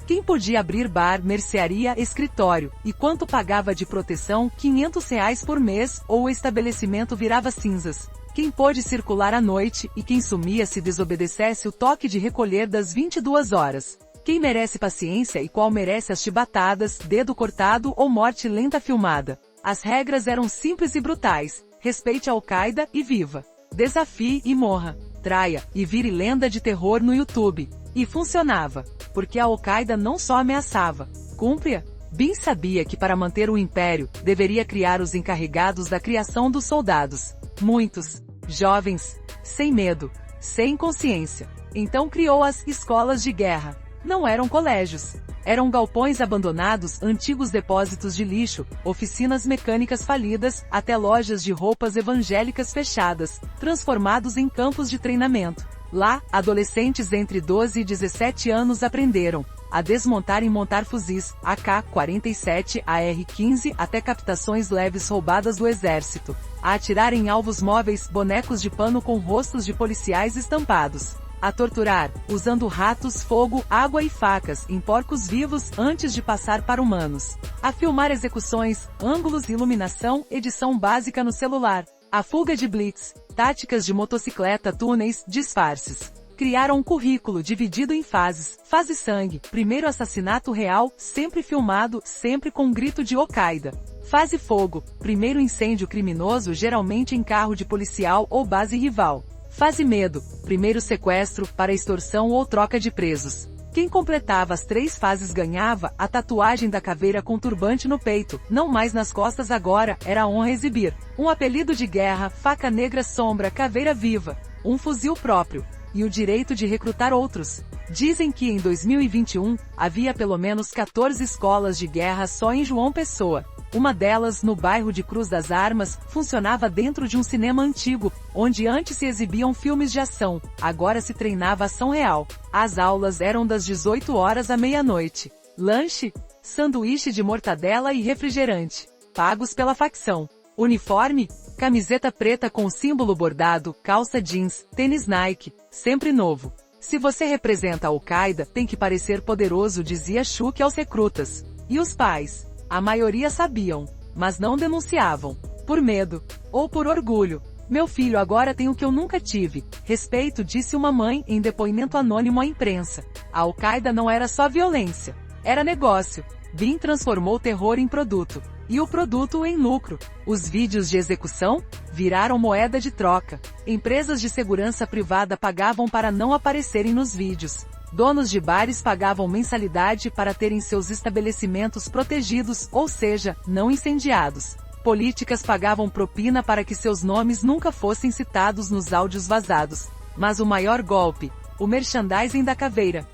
Quem podia abrir bar, mercearia, escritório, e quanto pagava de proteção, R$500 por mês, ou o estabelecimento virava cinzas. Quem pôde circular à noite, e quem sumia se desobedecesse o toque de recolher das 22 horas. Quem merece paciência e qual merece as chibatadas, dedo cortado ou morte lenta filmada. As regras eram simples e brutais. Respeite a Al-Qaeda e viva. Desafie e morra. Traia, e vire lenda de terror no YouTube. E funcionava. Porque a Al-Qaeda não só ameaçava, cumpria. Bin sabia que para manter o império, deveria criar os encarregados da criação dos soldados. Muitos. Jovens. Sem medo. Sem consciência. Então criou as escolas de guerra. Não eram colégios. Eram galpões abandonados, antigos depósitos de lixo, oficinas mecânicas falidas, até lojas de roupas evangélicas fechadas, transformados em campos de treinamento. Lá, adolescentes entre 12 e 17 anos aprenderam a desmontar e montar fuzis, AK-47, AR-15, até captações leves roubadas do exército, a atirar em alvos móveis, bonecos de pano com rostos de policiais estampados, a torturar, usando ratos, fogo, água e facas, em porcos vivos antes de passar para humanos, a filmar execuções, ângulos, iluminação, edição básica no celular, a fuga de blitz, táticas de motocicleta, túneis, disfarces. Criaram um currículo dividido em fases. Fase sangue, primeiro assassinato real, sempre filmado, sempre com grito de Al-Qaeda. Fase fogo, primeiro incêndio criminoso, geralmente em carro de policial ou base rival. Fase medo, primeiro sequestro, para extorsão ou troca de presos. Quem completava as 3 fases ganhava a tatuagem da caveira com turbante no peito, não mais nas costas agora, era a honra exibir. Um apelido de guerra, faca negra sombra, caveira viva, um fuzil próprio, e o direito de recrutar outros. Dizem que em 2021, havia pelo menos 14 escolas de guerra só em João Pessoa. Uma delas, no bairro de Cruz das Armas, funcionava dentro de um cinema antigo, onde antes se exibiam filmes de ação, agora se treinava ação real. As aulas eram das 18 horas à meia-noite. Lanche, sanduíche de mortadela e refrigerante, pagos pela facção. Uniforme, camiseta preta com símbolo bordado, calça jeans, tênis Nike, sempre novo. Se você representa a Al-Qaeda, tem que parecer poderoso, dizia Chuck aos recrutas. E os pais? A maioria sabiam, mas não denunciavam. Por medo. Ou por orgulho. Meu filho agora tem o que eu nunca tive. Respeito, disse uma mãe em depoimento anônimo à imprensa. A Al-Qaeda não era só violência. Era negócio. Bin transformou o terror em produto. E o produto em lucro. Os vídeos de execução viraram moeda de troca. Empresas de segurança privada pagavam para não aparecerem nos vídeos. Donos de bares pagavam mensalidade para terem seus estabelecimentos protegidos, ou seja, não incendiados. Políticas pagavam propina para que seus nomes nunca fossem citados nos áudios vazados. Mas o maior golpe, o merchandising da caveira.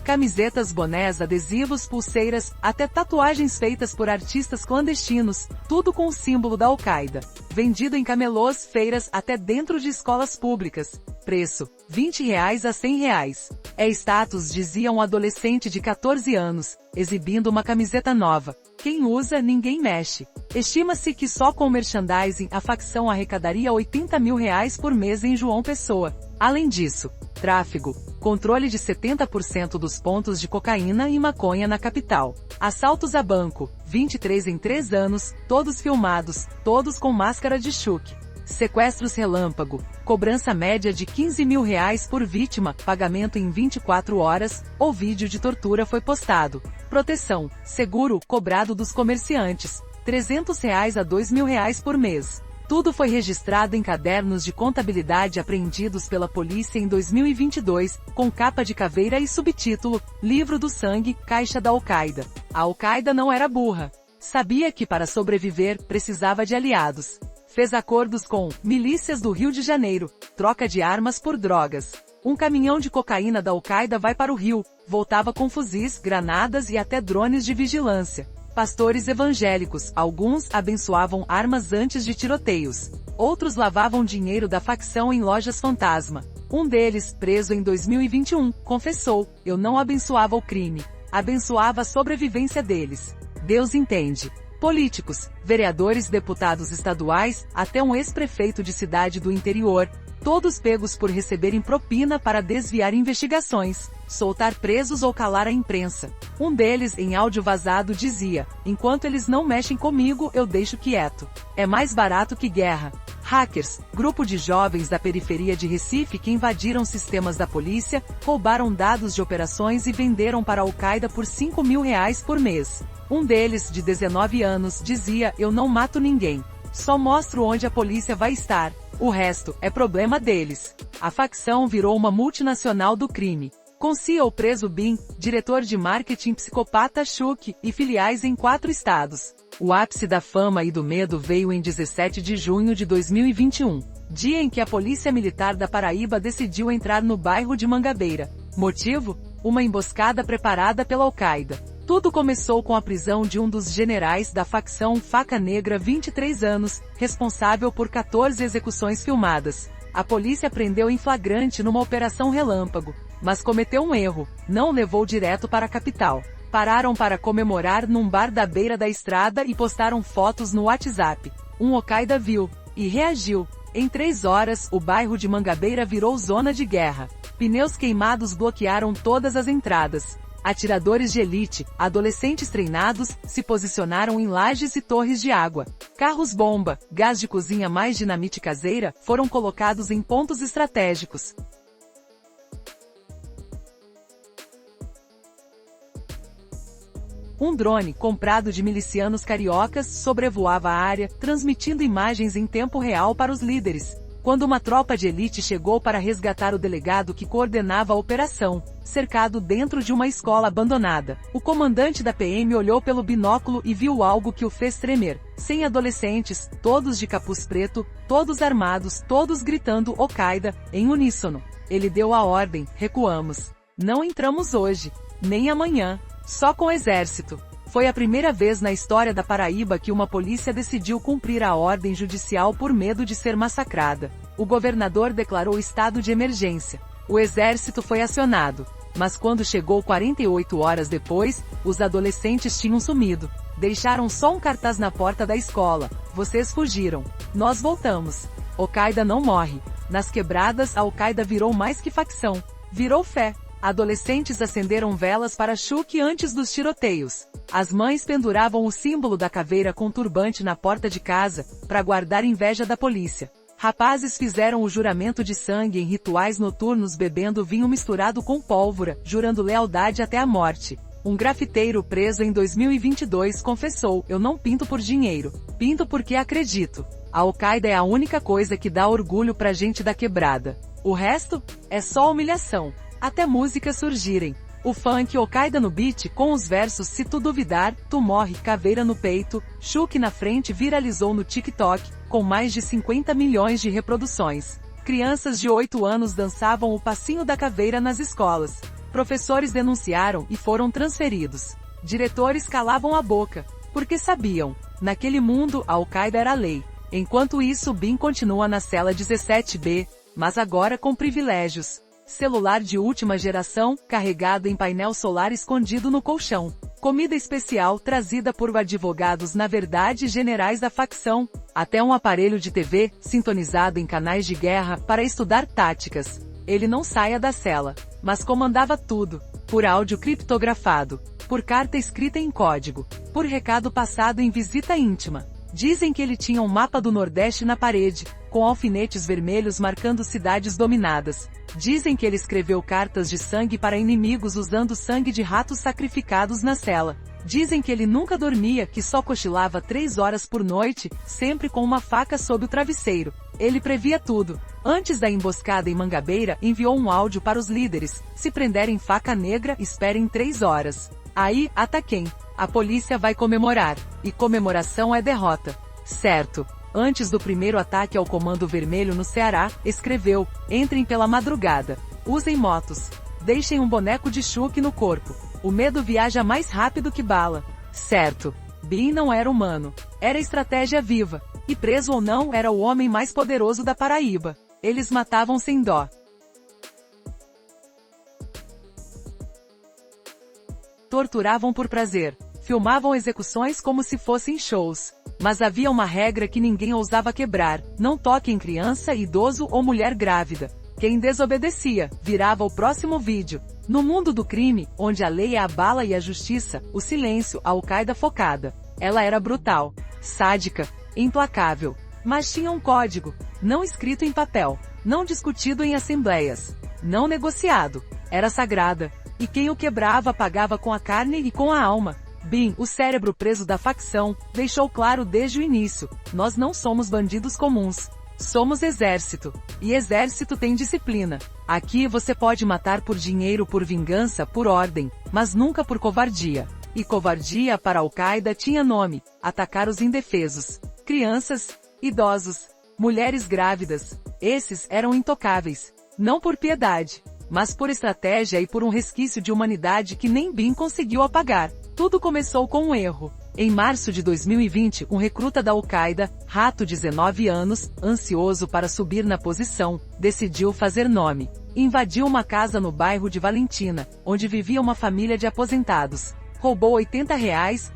Camisetas, bonés, adesivos, pulseiras, até tatuagens feitas por artistas clandestinos, tudo com o símbolo da Al-Qaeda. Vendido em camelôs, feiras, até dentro de escolas públicas. Preço: R$20 a R$100. É status, dizia um adolescente de 14 anos, exibindo uma camiseta nova. Quem usa, ninguém mexe. Estima-se que só com o merchandising a facção arrecadaria R$80 mil por mês em João Pessoa. Além disso, tráfego, controle de 70% dos pontos de cocaína e maconha na capital. Assaltos a banco, 23 em 3 anos, todos filmados, todos com máscara de Chuck. Sequestros relâmpago, cobrança média de R$15 mil por vítima, pagamento em 24 horas, ou vídeo de tortura foi postado. Proteção, seguro, cobrado dos comerciantes, R$300 a R$2.000 por mês. Tudo foi registrado em cadernos de contabilidade apreendidos pela polícia em 2022, com capa de caveira e subtítulo, Livro do Sangue, Caixa da Al-Qaeda. A Al-Qaeda não era burra. Sabia que para sobreviver, precisava de aliados. Fez acordos com milícias do Rio de Janeiro, troca de armas por drogas. Um caminhão de cocaína da Al-Qaeda vai para o Rio, voltava com fuzis, granadas e até drones de vigilância. Pastores evangélicos, alguns abençoavam armas antes de tiroteios. Outros lavavam dinheiro da facção em lojas fantasma. Um deles, preso em 2021, confessou: eu não abençoava o crime. Abençoava a sobrevivência deles. Deus entende. Políticos, vereadores, deputados estaduais, até um ex-prefeito de cidade do interior, todos pegos por receberem propina para desviar investigações, soltar presos ou calar a imprensa. Um deles, em áudio vazado, dizia: enquanto eles não mexem comigo, eu deixo quieto. É mais barato que guerra. Hackers, grupo de jovens da periferia de Recife que invadiram sistemas da polícia, roubaram dados de operações e venderam para a Al-Qaeda por R$5 mil por mês. Um deles, de 19 anos, dizia: eu não mato ninguém. Só mostro onde a polícia vai estar. O resto é problema deles. A facção virou uma multinacional do crime. Com CEO preso Bin, diretor de marketing psicopata Chuck, e filiais em 4 estados. O ápice da fama e do medo veio em 17 de junho de 2021, dia em que a Polícia Militar da Paraíba decidiu entrar no bairro de Mangabeira. Motivo? Uma emboscada preparada pela Al-Qaeda. Tudo começou com a prisão de um dos generais da facção Faca Negra, 23 anos, responsável por 14 execuções filmadas. A polícia prendeu em flagrante numa operação relâmpago, mas cometeu um erro, não levou direto para a capital. Pararam para comemorar num bar da beira da estrada e postaram fotos no WhatsApp. Um Al-Qaeda viu e reagiu. Em 3 horas, o bairro de Mangabeira virou zona de guerra. Pneus queimados bloquearam todas as entradas. Atiradores de elite, adolescentes treinados, se posicionaram em lajes e torres de água. Carros-bomba, gás de cozinha mais dinamite caseira, foram colocados em pontos estratégicos. Um drone, comprado de milicianos cariocas, sobrevoava a área, transmitindo imagens em tempo real para os líderes. Quando uma tropa de elite chegou para resgatar o delegado que coordenava a operação, cercado dentro de uma escola abandonada, o comandante da PM olhou pelo binóculo e viu algo que o fez tremer. 100 adolescentes, todos de capuz preto, todos armados, todos gritando Al-Qaeda, em uníssono. Ele deu a ordem: recuamos. Não entramos hoje, nem amanhã, só com o exército. Foi a primeira vez na história da Paraíba que uma polícia decidiu cumprir a ordem judicial por medo de ser massacrada. O governador declarou estado de emergência. O exército foi acionado, mas quando chegou 48 horas depois, os adolescentes tinham sumido. Deixaram só um cartaz na porta da escola: vocês fugiram. Nós voltamos. Al-Qaeda não morre. Nas quebradas, a Al-Qaeda virou mais que facção. Virou fé. Adolescentes acenderam velas para Chuck antes dos tiroteios. As mães penduravam o símbolo da caveira com turbante na porta de casa, para guardar inveja da polícia. Rapazes fizeram o juramento de sangue em rituais noturnos bebendo vinho misturado com pólvora, jurando lealdade até a morte. Um grafiteiro preso em 2022 confessou: eu não pinto por dinheiro, pinto porque acredito. A Al-Qaeda é a única coisa que dá orgulho pra gente da quebrada. O resto é só humilhação. Até músicas surgirem. O funk Al-Qaeda no beat com os versos se tu duvidar, tu morre, caveira no peito, Chuck na frente viralizou no TikTok, com mais de 50 milhões de reproduções. Crianças de 8 anos dançavam o passinho da caveira nas escolas. Professores denunciaram e foram transferidos. Diretores calavam a boca, porque sabiam, naquele mundo a Al-Qaeda era lei. Enquanto isso, Bin continua na cela 17B, mas agora com privilégios. Celular de última geração, carregado em painel solar escondido no colchão. Comida especial trazida por advogados na verdade generais da facção. Até um aparelho de TV, sintonizado em canais de guerra, para estudar táticas. Ele não saía da cela, mas comandava tudo. Por áudio criptografado. Por carta escrita em código. Por recado passado em visita íntima. Dizem que ele tinha um mapa do Nordeste na parede, com alfinetes vermelhos marcando cidades dominadas. Dizem que ele escreveu cartas de sangue para inimigos usando sangue de ratos sacrificados na cela. Dizem que ele nunca dormia, que só cochilava 3 horas por noite, sempre com uma faca sob o travesseiro. Ele previa tudo. Antes da emboscada em Mangabeira, enviou um áudio para os líderes: se prenderem faca negra, esperem 3 horas. Aí, ataquem. A polícia vai comemorar. E comemoração é derrota. Certo. Antes do primeiro ataque ao Comando Vermelho no Ceará, escreveu: entrem pela madrugada. Usem motos. Deixem um boneco de Chuck no corpo. O medo viaja mais rápido que bala. Certo. Bin não era humano. Era estratégia viva. E preso ou não, era o homem mais poderoso da Paraíba. Eles matavam sem dó. Torturavam por prazer. Filmavam execuções como se fossem shows. Mas havia uma regra que ninguém ousava quebrar: não toque em criança, idoso ou mulher grávida. Quem desobedecia, virava o próximo vídeo. No mundo do crime, onde a lei é a bala e a justiça, o silêncio, a Al-Qaeda focada. Ela era brutal, sádica, implacável. Mas tinha um código, não escrito em papel, não discutido em assembleias, não negociado. Era sagrada. E quem o quebrava pagava com a carne e com a alma. Bin, o cérebro preso da facção, deixou claro desde o início: nós não somos bandidos comuns. Somos exército. E exército tem disciplina. Aqui você pode matar por dinheiro, por vingança, por ordem, mas nunca por covardia. E covardia para Al-Qaeda tinha nome: atacar os indefesos. Crianças, idosos, mulheres grávidas. Esses eram intocáveis. Não por piedade, mas por estratégia e por um resquício de humanidade que nem Bin conseguiu apagar. Tudo começou com um erro. Em março de 2020, um recruta da Al-Qaeda, Rato, 19 anos, ansioso para subir na posição, decidiu fazer nome. Invadiu uma casa no bairro de Valentina, onde vivia uma família de aposentados. Roubou R$ 80,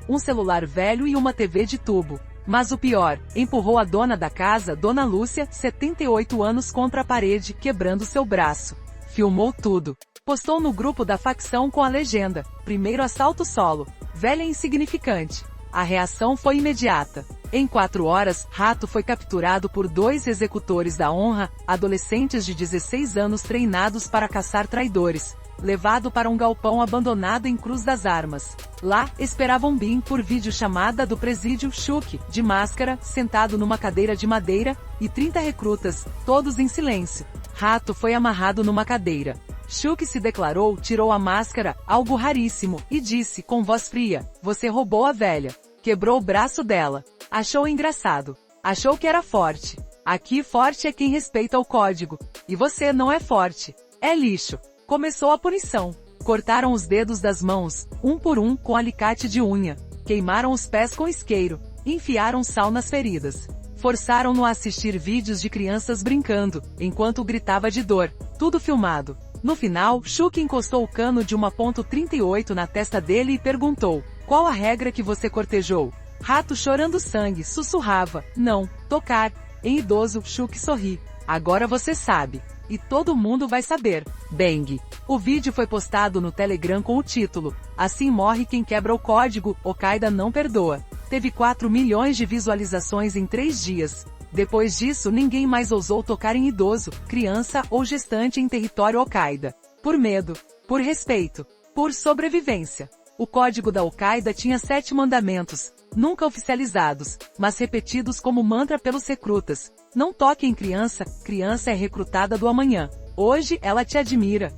um celular velho e uma TV de tubo. Mas o pior, empurrou a dona da casa, Dona Lúcia, 78 anos, contra a parede, quebrando seu braço. Filmou tudo. Postou no grupo da facção com a legenda: primeiro assalto solo, velha insignificante. A reação foi imediata. Em 4 horas, Rato foi capturado por 2 executores da honra, adolescentes de 16 anos treinados para caçar traidores. levado para um galpão abandonado em Cruz das Armas. Lá, esperavam Bin por videochamada do presídio Chuck, de máscara, sentado numa cadeira de madeira, e 30 recrutas, todos em silêncio. Rato foi amarrado numa cadeira. Chuck se declarou, tirou a máscara, algo raríssimo, e disse com voz fria: "Você roubou a velha." Quebrou o braço dela. Achou engraçado. Achou que era forte. Aqui forte é quem respeita o código. E você não é forte. É lixo. Começou a punição. Cortaram os dedos das mãos, um por um, com alicate de unha. Queimaram os pés com isqueiro. Enfiaram sal nas feridas. Forçaram-no a assistir vídeos de crianças brincando, enquanto gritava de dor. Tudo filmado. No final, Chuck encostou o cano de uma .38 na testa dele e perguntou: "Qual a regra que você cortejou?" Rato, chorando sangue, sussurrava: "Não, tocar." Em idoso, Chuck sorri: "Agora você sabe. E todo mundo vai saber." Bang! O vídeo foi postado no Telegram com o título: "Assim morre quem quebra o código, Al-Qaeda não perdoa." Teve 4 milhões de visualizações em 3 dias. Depois disso, ninguém mais ousou tocar em idoso, criança ou gestante em território Al-Qaeda. Por medo, por respeito, por sobrevivência. O código da Al-Qaeda tinha 7 mandamentos, nunca oficializados, mas repetidos como mantra pelos recrutas. Não toque em criança, criança é recrutada do amanhã. Hoje ela te admira.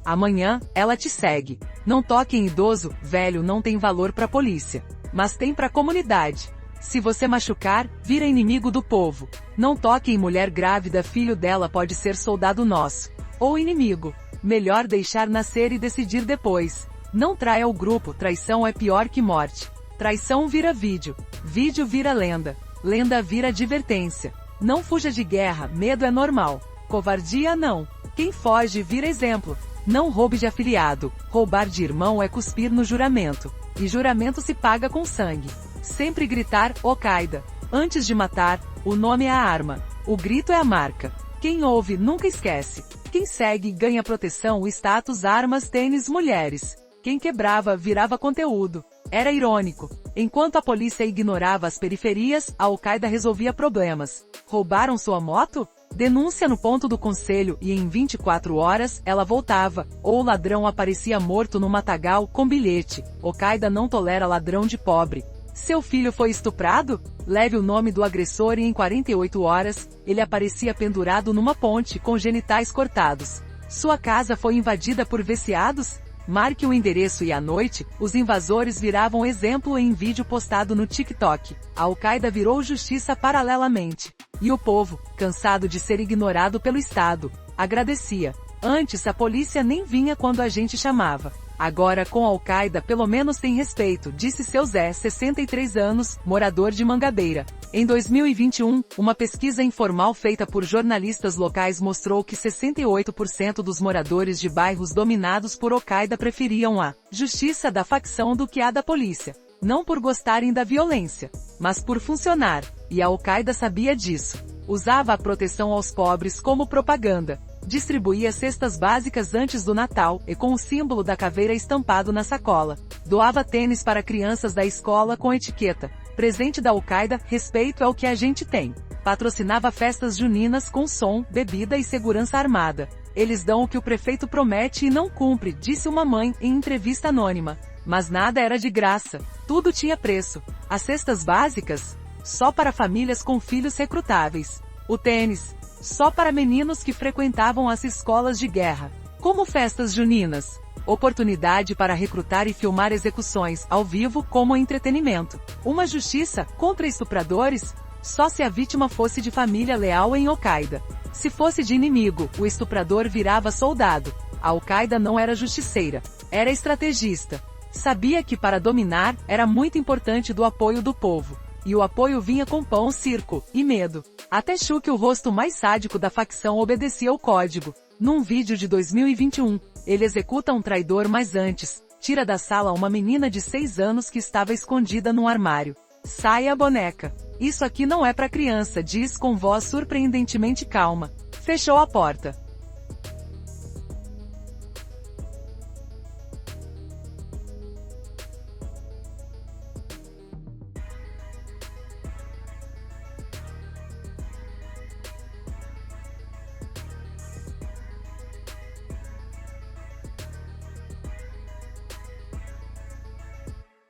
Amanhã, ela te segue. Não toque em idoso, velho não tem valor pra polícia. Mas tem pra comunidade. Se você machucar, vira inimigo do povo. Não toque em mulher grávida, filho dela pode ser soldado nosso. Ou inimigo. Melhor deixar nascer e decidir depois. Não traia o grupo, traição é pior que morte. Traição vira vídeo. Vídeo vira lenda. Lenda vira advertência. Não fuja de guerra, medo é normal. Covardia não. Quem foge vira exemplo. Não roube de afiliado. Roubar de irmão é cuspir no juramento. E juramento se paga com sangue. Sempre gritar, Al-Qaeda. Antes de matar, o nome é a arma. O grito é a marca. Quem ouve nunca esquece. Quem segue ganha proteção, status, armas, tênis, mulheres. Quem quebrava virava conteúdo. Era irônico. Enquanto a polícia ignorava as periferias, a Al-Qaeda resolvia problemas. Roubaram sua moto? Denúncia no ponto do conselho e em 24 horas, ela voltava. Ou o ladrão aparecia morto no matagal, com bilhete: Al-Qaeda não tolera ladrão de pobre. Seu filho foi estuprado? Leve o nome do agressor e em 48 horas, ele aparecia pendurado numa ponte com genitais cortados. Sua casa foi invadida por viciados? Marque o endereço e à noite, os invasores viravam exemplo em vídeo postado no TikTok. A Al-Qaeda virou justiça paralelamente. E o povo, cansado de ser ignorado pelo Estado, agradecia. Antes a polícia nem vinha quando a gente chamava. Agora com a Al-Qaeda pelo menos tem respeito, disse seu Zé, 63 anos, morador de Mangabeira. Em 2021, uma pesquisa informal feita por jornalistas locais mostrou que 68% dos moradores de bairros dominados por Al-Qaeda preferiam a justiça da facção do que a da polícia. Não por gostarem da violência, mas por funcionar. E a Al-Qaeda sabia disso. Usava a proteção aos pobres como propaganda. Distribuía cestas básicas antes do Natal, e com o símbolo da caveira estampado na sacola. Doava tênis para crianças da escola com etiqueta: presente da Al-Qaeda, respeito é o que a gente tem. Patrocinava festas juninas com som, bebida e segurança armada. Eles dão o que o prefeito promete e não cumpre, disse uma mãe, em entrevista anônima. Mas nada era de graça. Tudo tinha preço. As cestas básicas? Só para famílias com filhos recrutáveis. O tênis? Só para meninos que frequentavam as escolas de guerra. Como festas juninas. Oportunidade para recrutar e filmar execuções, ao vivo, como entretenimento. Uma justiça contra estupradores? Só se a vítima fosse de família leal em Al-Qaeda. Se fosse de inimigo, o estuprador virava soldado. A Al-Qaeda não era justiceira. Era estrategista. Sabia que para dominar, era muito importante do apoio do povo. E o apoio vinha com pão, circo e medo. Até Chuck, o rosto mais sádico da facção, obedecia ao código. Num vídeo de 2021, ele executa um traidor, mas antes, tira da sala uma menina de 6 anos que estava escondida num armário. Saia, boneca. Isso aqui não é pra criança, diz com voz surpreendentemente calma. Fechou a porta.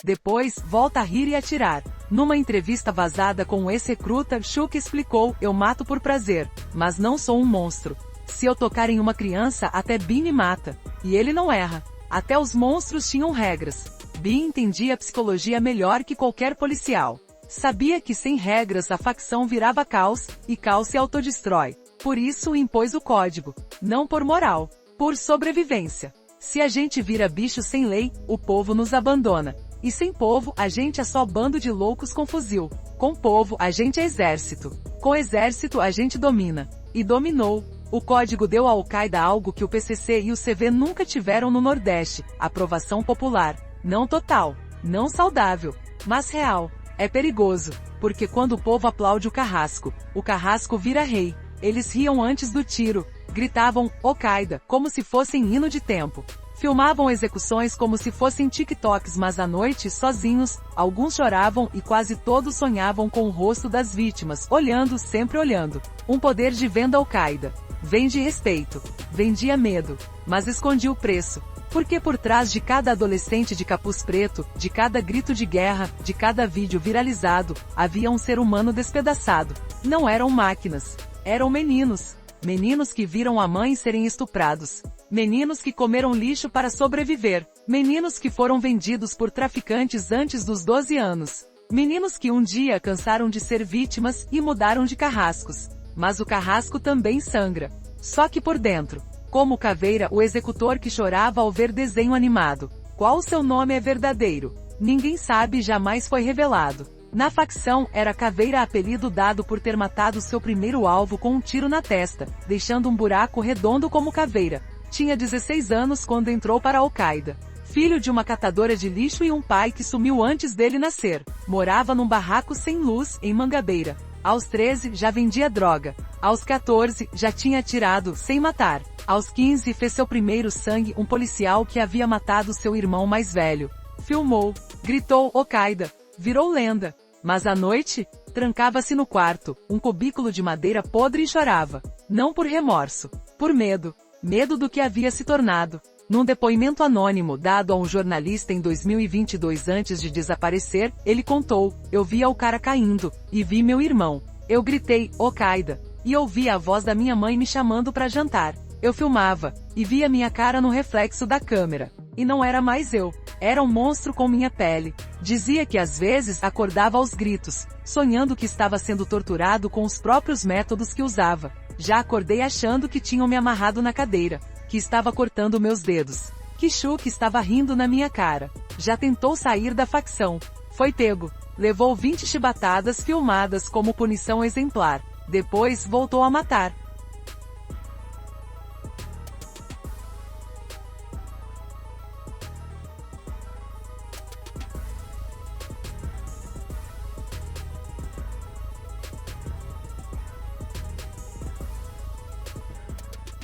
Depois, volta a rir e atirar. Numa entrevista vazada com o ex-recruta, Chuck explicou: eu mato por prazer, mas não sou um monstro. Se eu tocar em uma criança, até Bin me mata. E ele não erra. Até os monstros tinham regras. Bin entendia a psicologia melhor que qualquer policial. Sabia que sem regras a facção virava caos, e caos se autodestrói. Por isso impôs o código. Não por moral. Por sobrevivência. Se a gente vira bicho sem lei, o povo nos abandona. E sem povo, a gente é só bando de loucos com fuzil. Com povo, a gente é exército. Com exército, a gente domina. E dominou. O código deu à Al-Qaeda algo que o PCC e o CV nunca tiveram no Nordeste: aprovação popular. Não total. Não saudável. Mas real. É perigoso. Porque quando o povo aplaude o carrasco vira rei. Eles riam antes do tiro. Gritavam Al-Qaeda como se fossem hino de tempo. Filmavam execuções como se fossem TikToks, mas à noite, sozinhos, alguns choravam e quase todos sonhavam com o rosto das vítimas, olhando, sempre olhando. Um poder de venda Al-Qaeda. Vende respeito. Vendia medo. Mas escondia o preço. Porque por trás de cada adolescente de capuz preto, de cada grito de guerra, de cada vídeo viralizado, havia um ser humano despedaçado. Não eram máquinas. Eram meninos. Meninos que viram a mãe serem estuprados. Meninos que comeram lixo para sobreviver. Meninos que foram vendidos por traficantes antes dos 12 anos. Meninos que um dia cansaram de ser vítimas e mudaram de carrascos. Mas o carrasco também sangra. Só que por dentro. Como Caveira, o executor que chorava ao ver desenho animado. Qual o seu nome é verdadeiro? Ninguém sabe e jamais foi revelado. Na facção, era Caveira, apelido dado por ter matado seu primeiro alvo com um tiro na testa, deixando um buraco redondo como Caveira. Tinha 16 anos quando entrou para a Al-Qaeda. Filho de uma catadora de lixo e um pai que sumiu antes dele nascer. Morava num barraco sem luz, em Mangabeira. Aos 13, já vendia droga. Aos 14, já tinha atirado, sem matar. Aos 15, fez seu primeiro sangue, um policial que havia matado seu irmão mais velho. Filmou. Gritou Al-Qaeda. Virou lenda. Mas à noite, trancava-se no quarto, um cubículo de madeira podre e chorava. Não por remorso. Por medo. Medo do que havia se tornado. Num depoimento anônimo dado a um jornalista em 2022 antes de desaparecer, ele contou: eu via o cara caindo, e vi meu irmão. Eu gritei, Al-Qaeda, e ouvi a voz da minha mãe me chamando para jantar. Eu filmava, e via minha cara no reflexo da câmera. E não era mais eu. Era um monstro com minha pele. Dizia que às vezes acordava aos gritos, sonhando que estava sendo torturado com os próprios métodos que usava. Já acordei achando que tinham me amarrado na cadeira, que estava cortando meus dedos, que Chuck estava rindo na minha cara. Já tentou sair da facção. Foi pego. Levou 20 chibatadas filmadas como punição exemplar. Depois voltou a matar.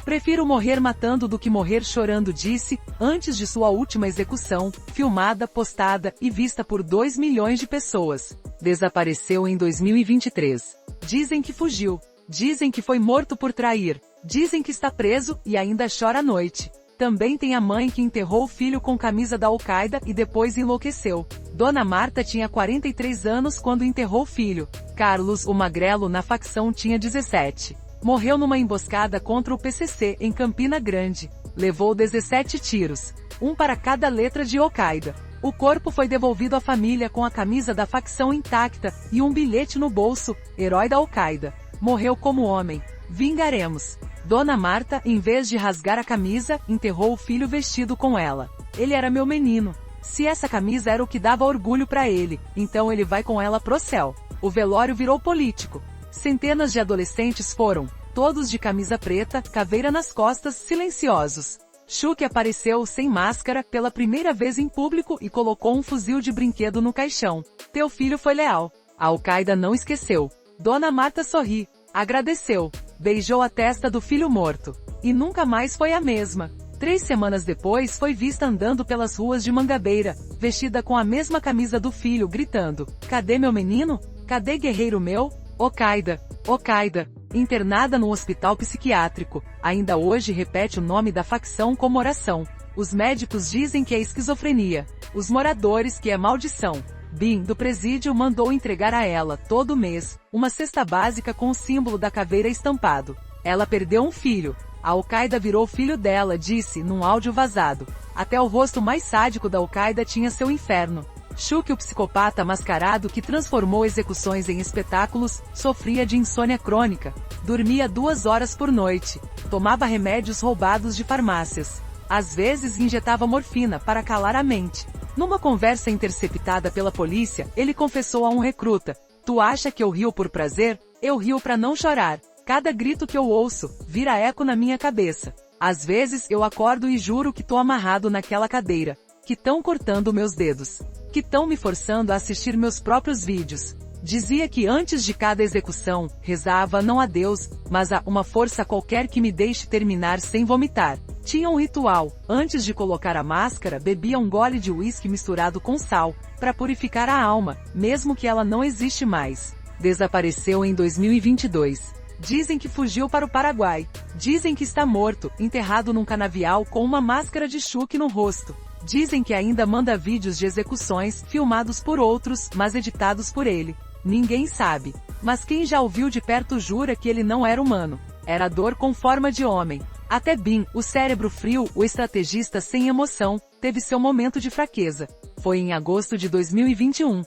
Prefiro morrer matando do que morrer chorando, disse, antes de sua última execução, filmada, postada e vista por 2 milhões de pessoas. Desapareceu em 2023. Dizem que fugiu. Dizem que foi morto por trair. Dizem que está preso e ainda chora à noite. Também tem a mãe que enterrou o filho com camisa da Al-Qaeda e depois enlouqueceu. Dona Marta tinha 43 anos quando enterrou o filho. Carlos, o magrelo na facção, tinha 17. Morreu numa emboscada contra o PCC, em Campina Grande. Levou 17 tiros. Um para cada letra de Al-Qaeda. O corpo foi devolvido à família com a camisa da facção intacta, e um bilhete no bolso, herói da Al-Qaeda. Morreu como homem. Vingaremos. Dona Marta, em vez de rasgar a camisa, enterrou o filho vestido com ela. Ele era meu menino. Se essa camisa era o que dava orgulho para ele, então ele vai com ela pro céu. O velório virou político. Centenas de adolescentes foram, todos de camisa preta, caveira nas costas, silenciosos. Chuck apareceu sem máscara, pela primeira vez em público e colocou um fuzil de brinquedo no caixão. Teu filho foi leal. A Al-Qaeda não esqueceu. Dona Marta sorri, agradeceu, beijou a testa do filho morto. E nunca mais foi a mesma. 3 semanas depois foi vista andando pelas ruas de Mangabeira, vestida com a mesma camisa do filho, gritando: cadê meu menino? Cadê guerreiro meu? Al-Qaeda, Al-Qaeda, internada no hospital psiquiátrico, ainda hoje repete o nome da facção como oração. Os médicos dizem que é esquizofrenia. Os moradores que é maldição. Bin, do presídio, mandou entregar a ela, todo mês, uma cesta básica com o símbolo da caveira estampado. Ela perdeu um filho. A Al-Qaeda virou filho dela, disse, num áudio vazado. Até o rosto mais sádico da Al-Qaeda tinha seu inferno. Chuck, o psicopata mascarado que transformou execuções em espetáculos, sofria de insônia crônica. Dormia 2 horas por noite. Tomava remédios roubados de farmácias. Às vezes injetava morfina para calar a mente. Numa conversa interceptada pela polícia, ele confessou a um recruta: "Tu acha que eu rio por prazer? Eu rio para não chorar. Cada grito que eu ouço, vira eco na minha cabeça. Às vezes eu acordo e juro que tô amarrado naquela cadeira. Que tão cortando meus dedos. Que tão me forçando a assistir meus próprios vídeos." Dizia que antes de cada execução, rezava não a Deus, mas a uma força qualquer que me deixe terminar sem vomitar. Tinha um ritual: antes de colocar a máscara, bebia um gole de uísque misturado com sal, para purificar a alma, mesmo que ela não existe mais. Desapareceu em 2022. Dizem que fugiu para o Paraguai. Dizem que está morto, enterrado num canavial com uma máscara de Chuck no rosto. Dizem que ainda manda vídeos de execuções, filmados por outros, mas editados por ele. Ninguém sabe. Mas quem já ouviu de perto jura que ele não era humano. Era dor com forma de homem. Até Bin, o cérebro frio, o estrategista sem emoção, teve seu momento de fraqueza. Foi em agosto de 2021.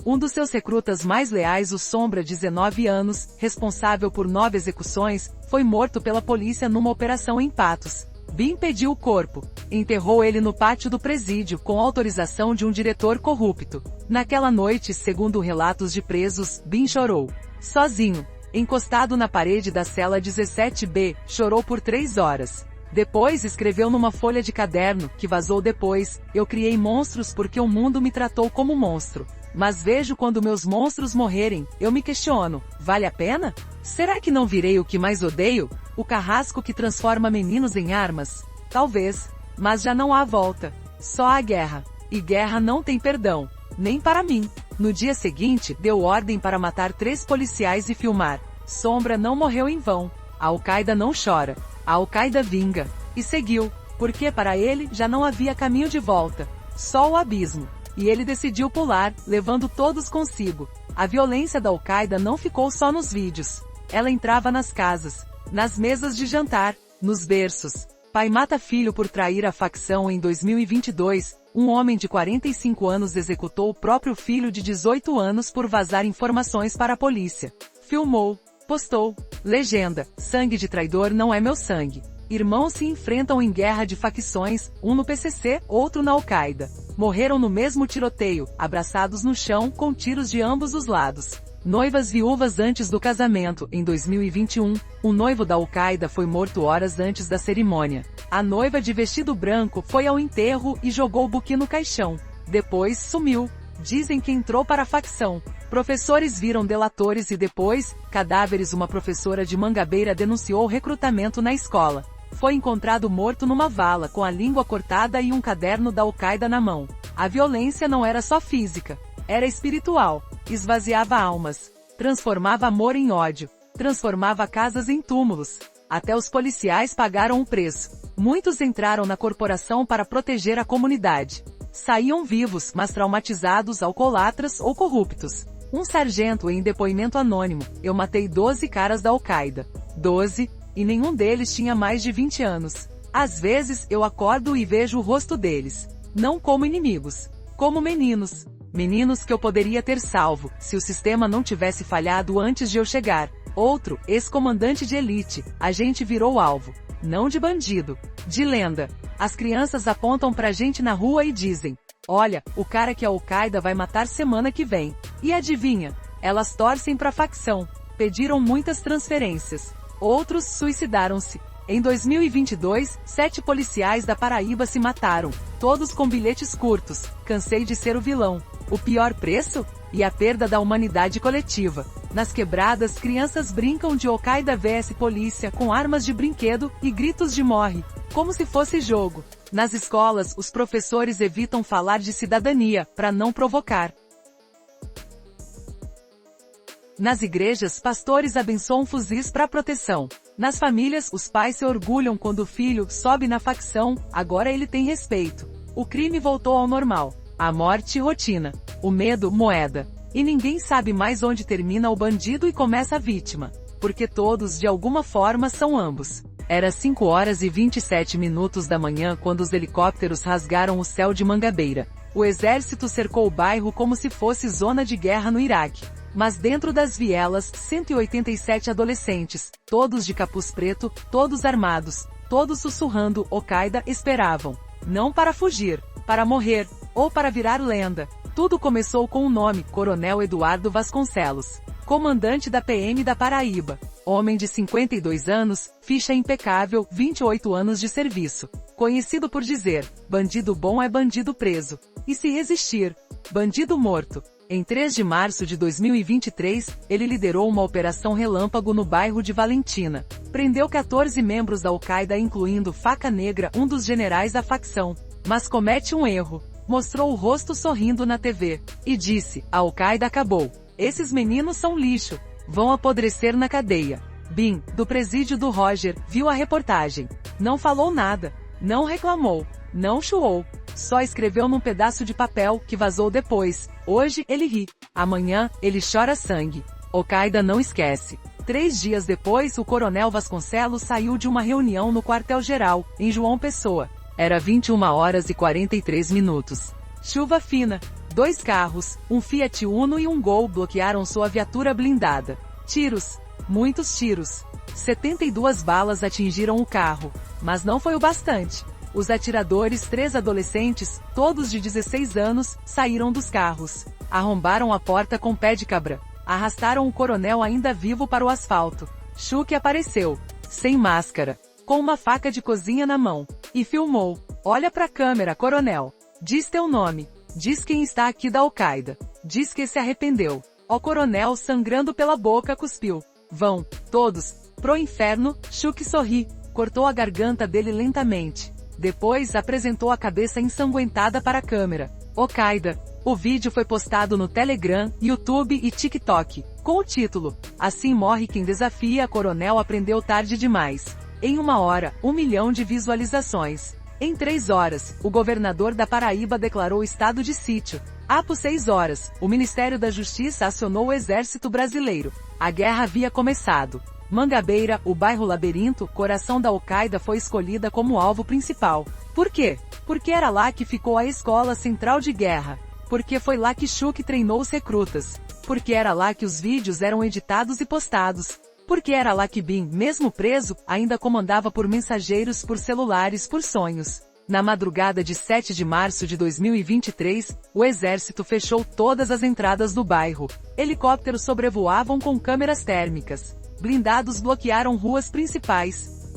Um dos seus recrutas mais leais, o Sombra, 19 anos, responsável por 9 execuções, foi morto pela polícia numa operação em Patos. Bin pediu o corpo. Enterrou ele no pátio do presídio, com autorização de um diretor corrupto. Naquela noite, segundo relatos de presos, Bin chorou. Sozinho. Encostado na parede da cela 17B, chorou por 3 horas. Depois escreveu numa folha de caderno, que vazou depois: "Eu criei monstros porque o mundo me tratou como monstro. Mas vejo quando meus monstros morrerem, eu me questiono, vale a pena? Será que não virei o que mais odeio? O carrasco que transforma meninos em armas? Talvez. Mas já não há volta. Só a guerra. E guerra não tem perdão. Nem para mim." No dia seguinte, deu ordem para matar 3 policiais e filmar. Sombra não morreu em vão. A Al-Qaeda não chora. A Al-Qaeda vinga. E seguiu. Porque para ele, já não havia caminho de volta. Só o abismo. E ele decidiu pular, levando todos consigo. A violência da Al-Qaeda não ficou só nos vídeos. Ela entrava nas casas, nas mesas de jantar, nos berços. Pai mata filho por trair a facção. Em 2022, um homem de 45 anos executou o próprio filho de 18 anos por vazar informações para a polícia. Filmou, postou. Legenda: "Sangue de traidor não é meu sangue." Irmãos se enfrentam em guerra de facções, um no PCC, outro na Al-Qaeda. Morreram no mesmo tiroteio, abraçados no chão, com tiros de ambos os lados. Noivas viúvas antes do casamento. Em 2021, um noivo da Al-Qaeda foi morto horas antes da cerimônia. A noiva de vestido branco foi ao enterro e jogou o buquê no caixão. Depois, sumiu. Dizem que entrou para a facção. Professores viram delatores e depois, cadáveres. Uma professora de Mangabeira denunciou recrutamento na escola. Foi encontrado morto numa vala, com a língua cortada e um caderno da Al-Qaeda na mão. A violência não era só física. Era espiritual. Esvaziava almas. Transformava amor em ódio. Transformava casas em túmulos. Até os policiais pagaram o preço. Muitos entraram na corporação para proteger a comunidade. Saíam vivos, mas traumatizados, alcoólatras ou corruptos. Um sargento em depoimento anônimo: "Eu matei 12 caras da Al-Qaeda. 12, e nenhum deles tinha mais de 20 anos. Às vezes, eu acordo e vejo o rosto deles. Não como inimigos. Como meninos. Meninos que eu poderia ter salvo, se o sistema não tivesse falhado antes de eu chegar." Outro, ex-comandante de elite: "A gente virou alvo. Não de bandido. De lenda. As crianças apontam pra gente na rua e dizem: olha, o cara que a Al-Qaeda vai matar semana que vem. E adivinha? Elas torcem pra facção. Pediram muitas transferências. Outros suicidaram-se. Em 2022, 7 policiais da Paraíba se mataram, todos com bilhetes curtos: "Cansei de ser o vilão." O pior preço? E a perda da humanidade coletiva. Nas quebradas, crianças brincam de Al-Qaeda vs polícia com armas de brinquedo e gritos de "morre", como se fosse jogo. Nas escolas, os professores evitam falar de cidadania, para não provocar. Nas igrejas, pastores abençoam fuzis para proteção. Nas famílias, os pais se orgulham quando o filho sobe na facção, agora ele tem respeito. O crime voltou ao normal. A morte, rotina. O medo, moeda. E ninguém sabe mais onde termina o bandido e começa a vítima. Porque todos, de alguma forma, são ambos. Era 5h27 da manhã quando os helicópteros rasgaram o céu de Mangabeira. O exército cercou o bairro como se fosse zona de guerra no Iraque. Mas dentro das vielas, 187 adolescentes, todos de capuz preto, todos armados, todos sussurrando Al-Qaeda, esperavam. Não para fugir, para morrer, ou para virar lenda. Tudo começou com o nome, Coronel Eduardo Vasconcelos, comandante da PM da Paraíba. Homem de 52 anos, ficha impecável, 28 anos de serviço. Conhecido por dizer, bandido bom é bandido preso. E se resistir, bandido morto. Em 3 de março de 2023, ele liderou uma operação relâmpago no bairro de Valentina. Prendeu 14 membros da Al-Qaeda, incluindo Faca Negra, um dos generais da facção. Mas comete um erro. Mostrou o rosto sorrindo na TV. E disse, a Al-Qaeda acabou. Esses meninos são lixo. Vão apodrecer na cadeia. Bin, do presídio do Roger, viu a reportagem. Não falou nada. Não reclamou. Não chuou. Só escreveu num pedaço de papel, que vazou depois. Hoje, ele ri. Amanhã, ele chora sangue. Al-Qaeda não esquece. 3 dias depois, o coronel Vasconcelos saiu de uma reunião no quartel-geral, em João Pessoa. Era 21h43. Chuva fina. 2 carros, um Fiat Uno e um Gol bloquearam sua viatura blindada. Tiros. Muitos tiros. 72 balas atingiram o carro. Mas não foi o bastante. Os atiradores, 3 adolescentes, todos de 16 anos, saíram dos carros. Arrombaram a porta com pé de cabra. Arrastaram o coronel ainda vivo para o asfalto. Chuck apareceu, sem máscara, com uma faca de cozinha na mão, e filmou. Olha pra câmera, coronel. Diz teu nome. Diz quem está aqui da Al-Qaeda. Diz que se arrependeu. O coronel, sangrando pela boca, cuspiu. Vão, todos, pro inferno. Chuck sorri, cortou a garganta dele lentamente. Depois apresentou a cabeça ensanguentada para a câmera. Al-Qaeda. O vídeo foi postado no Telegram, YouTube e TikTok, com o título, Assim morre quem desafia. Coronel aprendeu tarde demais. Em 1 hora, 1 milhão de visualizações. Em 3 horas, o governador da Paraíba declarou estado de sítio. Após 6 horas, o Ministério da Justiça acionou o Exército Brasileiro. A guerra havia começado. Mangabeira, o bairro Labirinto, coração da Al-Qaeda, foi escolhida como alvo principal. Por quê? Porque era lá que ficou a Escola Central de Guerra. Porque foi lá que Chuck treinou os recrutas. Porque era lá que os vídeos eram editados e postados. Porque era lá que Bin, mesmo preso, ainda comandava por mensageiros, por celulares, por sonhos. Na madrugada de 7 de março de 2023, o exército fechou todas as entradas do bairro. Helicópteros sobrevoavam com câmeras térmicas. Blindados bloquearam ruas principais.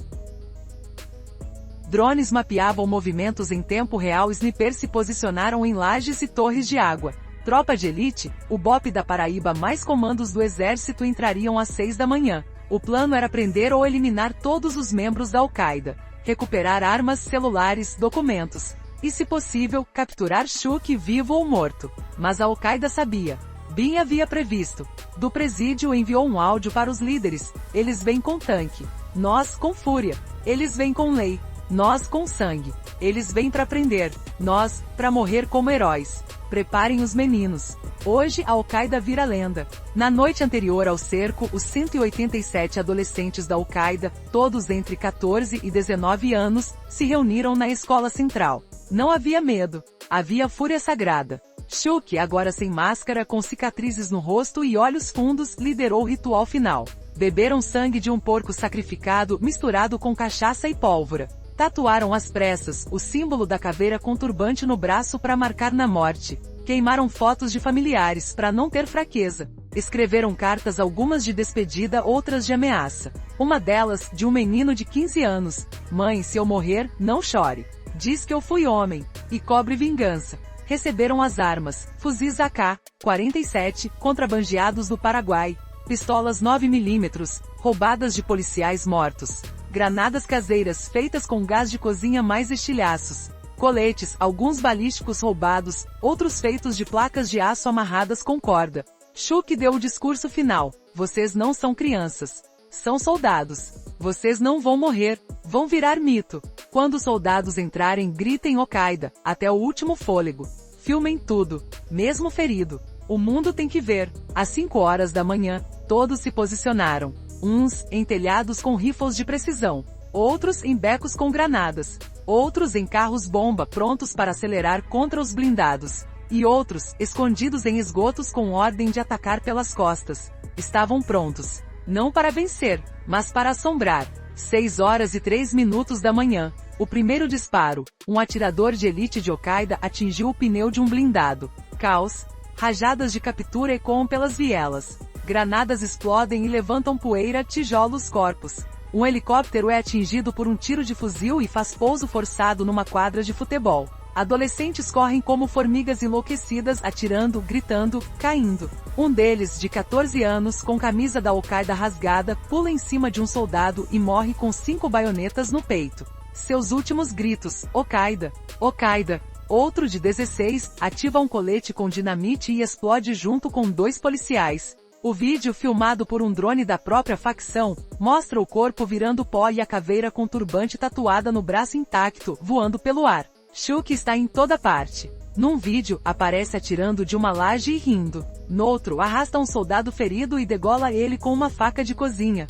Drones mapeavam movimentos em tempo real. Snipers se posicionaram em lajes e torres de água. Tropa de elite, o BOP da Paraíba mais comandos do exército entrariam às 6 da manhã. O plano era prender ou eliminar todos os membros da Al-Qaeda. Recuperar armas, celulares, documentos. E, se possível, capturar Chuck vivo ou morto. Mas a Al-Qaeda sabia. Bin havia previsto. Do presídio enviou um áudio para os líderes. Eles vêm com tanque. Nós com fúria. Eles vêm com lei. Nós com sangue. Eles vêm para prender. Nós, para morrer como heróis. Preparem os meninos. Hoje a Al-Qaeda vira lenda. Na noite anterior ao cerco, os 187 adolescentes da Al-Qaeda, todos entre 14 e 19 anos, se reuniram na escola central. Não havia medo. Havia fúria sagrada. Chuck, agora sem máscara, com cicatrizes no rosto e olhos fundos, liderou o ritual final. Beberam sangue de um porco sacrificado, misturado com cachaça e pólvora. Tatuaram às pressas o símbolo da caveira com turbante no braço para marcar na morte. Queimaram fotos de familiares para não ter fraqueza. Escreveram cartas, algumas de despedida, outras de ameaça. Uma delas, de um menino de 15 anos. Mãe, se eu morrer, não chore. Diz que eu fui homem. E cobre vingança. Receberam as armas, fuzis AK-47, contrabandeados do Paraguai, pistolas 9mm, roubadas de policiais mortos, granadas caseiras feitas com gás de cozinha mais estilhaços, coletes, alguns balísticos roubados, outros feitos de placas de aço amarradas com corda. Chuck deu o discurso final. Vocês não são crianças. São soldados. Vocês não vão morrer, vão virar mito. Quando os soldados entrarem, gritem Al-Qaeda, até o último fôlego. Filmem tudo, mesmo ferido. O mundo tem que ver. Às 5 horas da manhã, todos se posicionaram. Uns em telhados com rifles de precisão, outros em becos com granadas, outros em carros-bomba prontos para acelerar contra os blindados, e outros escondidos em esgotos com ordem de atacar pelas costas. Estavam prontos, não para vencer, mas para assombrar. 6 horas e 3 minutos da manhã. O primeiro disparo. Um atirador de elite de Al-Qaeda atingiu o pneu de um blindado. Caos. Rajadas de captura ecoam pelas vielas. Granadas explodem e levantam poeira, tijolos, corpos. Um helicóptero é atingido por um tiro de fuzil e faz pouso forçado numa quadra de futebol. Adolescentes correm como formigas enlouquecidas, atirando, gritando, caindo. Um deles, de 14 anos, com camisa da Al-Qaeda rasgada, pula em cima de um soldado e morre com 5 baionetas no peito. Seus últimos gritos: Al-Qaeda! Al-Qaeda! Outro de 16, ativa um colete com dinamite e explode junto com 2 policiais. O vídeo, filmado por um drone da própria facção, mostra o corpo virando pó e a caveira com turbante tatuada no braço intacto, voando pelo ar. Chuck está em toda parte. Num vídeo, aparece atirando de uma laje e rindo. No outro, arrasta um soldado ferido e degola ele com uma faca de cozinha.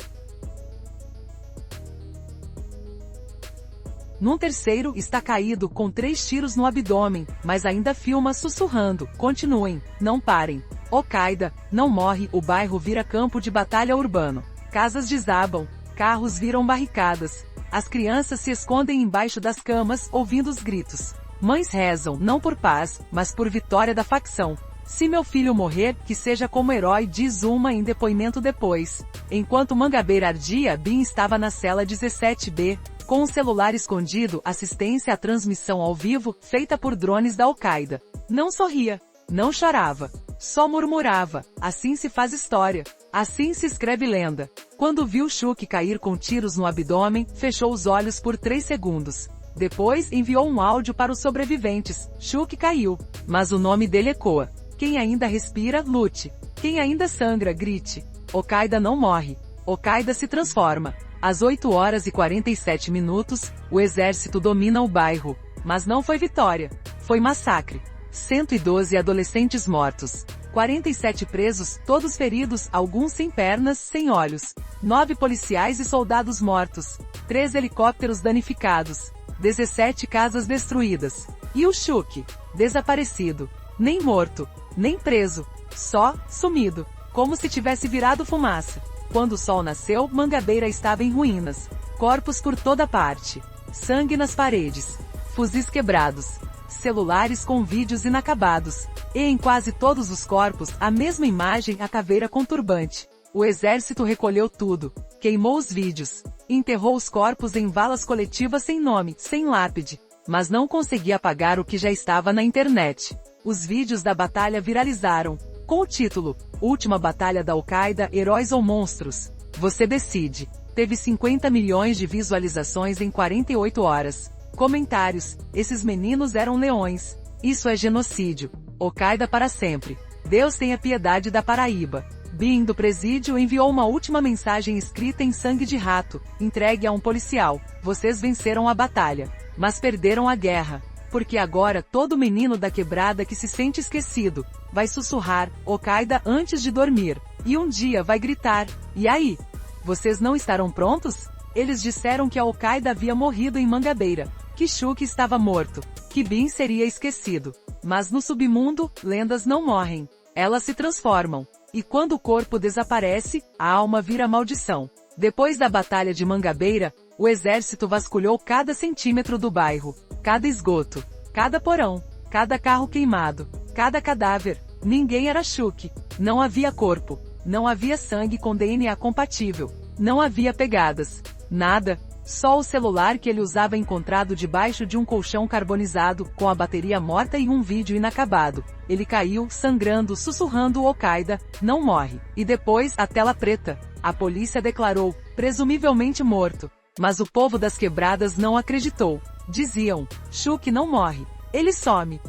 Num terceiro, está caído com 3 tiros no abdômen, mas ainda filma sussurrando: continuem, não parem. Al-Qaeda não morre, o bairro vira campo de batalha urbano. Casas desabam, carros viram barricadas. As crianças se escondem embaixo das camas, ouvindo os gritos. Mães rezam, não por paz, mas por vitória da facção. Se meu filho morrer, que seja como herói, diz uma em depoimento depois. Enquanto Mangabeira ardia, Bin estava na cela 17B, com um celular escondido, assistência à transmissão ao vivo, feita por drones da Al-Qaeda. Não sorria, não chorava, só murmurava: assim se faz história, assim se escreve lenda. Quando viu Chuck cair com tiros no abdômen, fechou os olhos por 3 segundos. Depois enviou um áudio para os sobreviventes: Chuck caiu, mas o nome dele ecoa. Quem ainda respira, lute. Quem ainda sangra, grite. Al-Qaeda não morre. Al-Qaeda se transforma. Às 8 horas e 47 minutos, o exército domina o bairro. Mas não foi vitória. Foi massacre. 112 adolescentes mortos. 47 presos, todos feridos, alguns sem pernas, sem olhos. 9 policiais e soldados mortos. 3 helicópteros danificados. 17 casas destruídas. E o Chuck? Desaparecido. Nem morto, nem preso. Só, sumido. Como se tivesse virado fumaça. Quando o sol nasceu, Mangabeira estava em ruínas. Corpos por toda parte. Sangue nas paredes. Fuzis quebrados. Celulares com vídeos inacabados. E em quase todos os corpos, a mesma imagem, a caveira com turbante. O exército recolheu tudo. Queimou os vídeos. Enterrou os corpos em valas coletivas sem nome, sem lápide. Mas não conseguia apagar o que já estava na internet. Os vídeos da batalha viralizaram. Com o título: Última Batalha da Al-Qaeda, Heróis ou Monstros? Você decide. Teve 50 milhões de visualizações em 48 horas. Comentários: esses meninos eram leões. Isso é genocídio. Al-Qaeda para sempre. Deus tenha piedade da Paraíba. Bin do presídio enviou uma última mensagem escrita em sangue de rato, entregue a um policial: vocês venceram a batalha, mas perderam a guerra. Porque agora todo menino da quebrada que se sente esquecido, vai sussurrar Al-Qaeda antes de dormir. E um dia vai gritar: e aí? Vocês não estarão prontos? Eles disseram que a Al-Qaeda havia morrido em Mangabeira, que Chuck estava morto, que Bin seria esquecido. Mas no submundo, lendas não morrem. Elas se transformam. E quando o corpo desaparece, a alma vira maldição. Depois da Batalha de Mangabeira, o exército vasculhou cada centímetro do bairro, cada esgoto, cada porão, cada carro queimado, cada cadáver. Ninguém era Chuck. Não havia corpo. Não havia sangue com DNA compatível. Não havia pegadas. Nada. Só o celular que ele usava encontrado debaixo de um colchão carbonizado, com a bateria morta e um vídeo inacabado. Ele caiu, sangrando, sussurrando Al-Qaeda, não morre. E depois, a tela preta. A polícia declarou, presumivelmente morto. Mas o povo das quebradas não acreditou. Diziam, Chuck não morre. Ele some.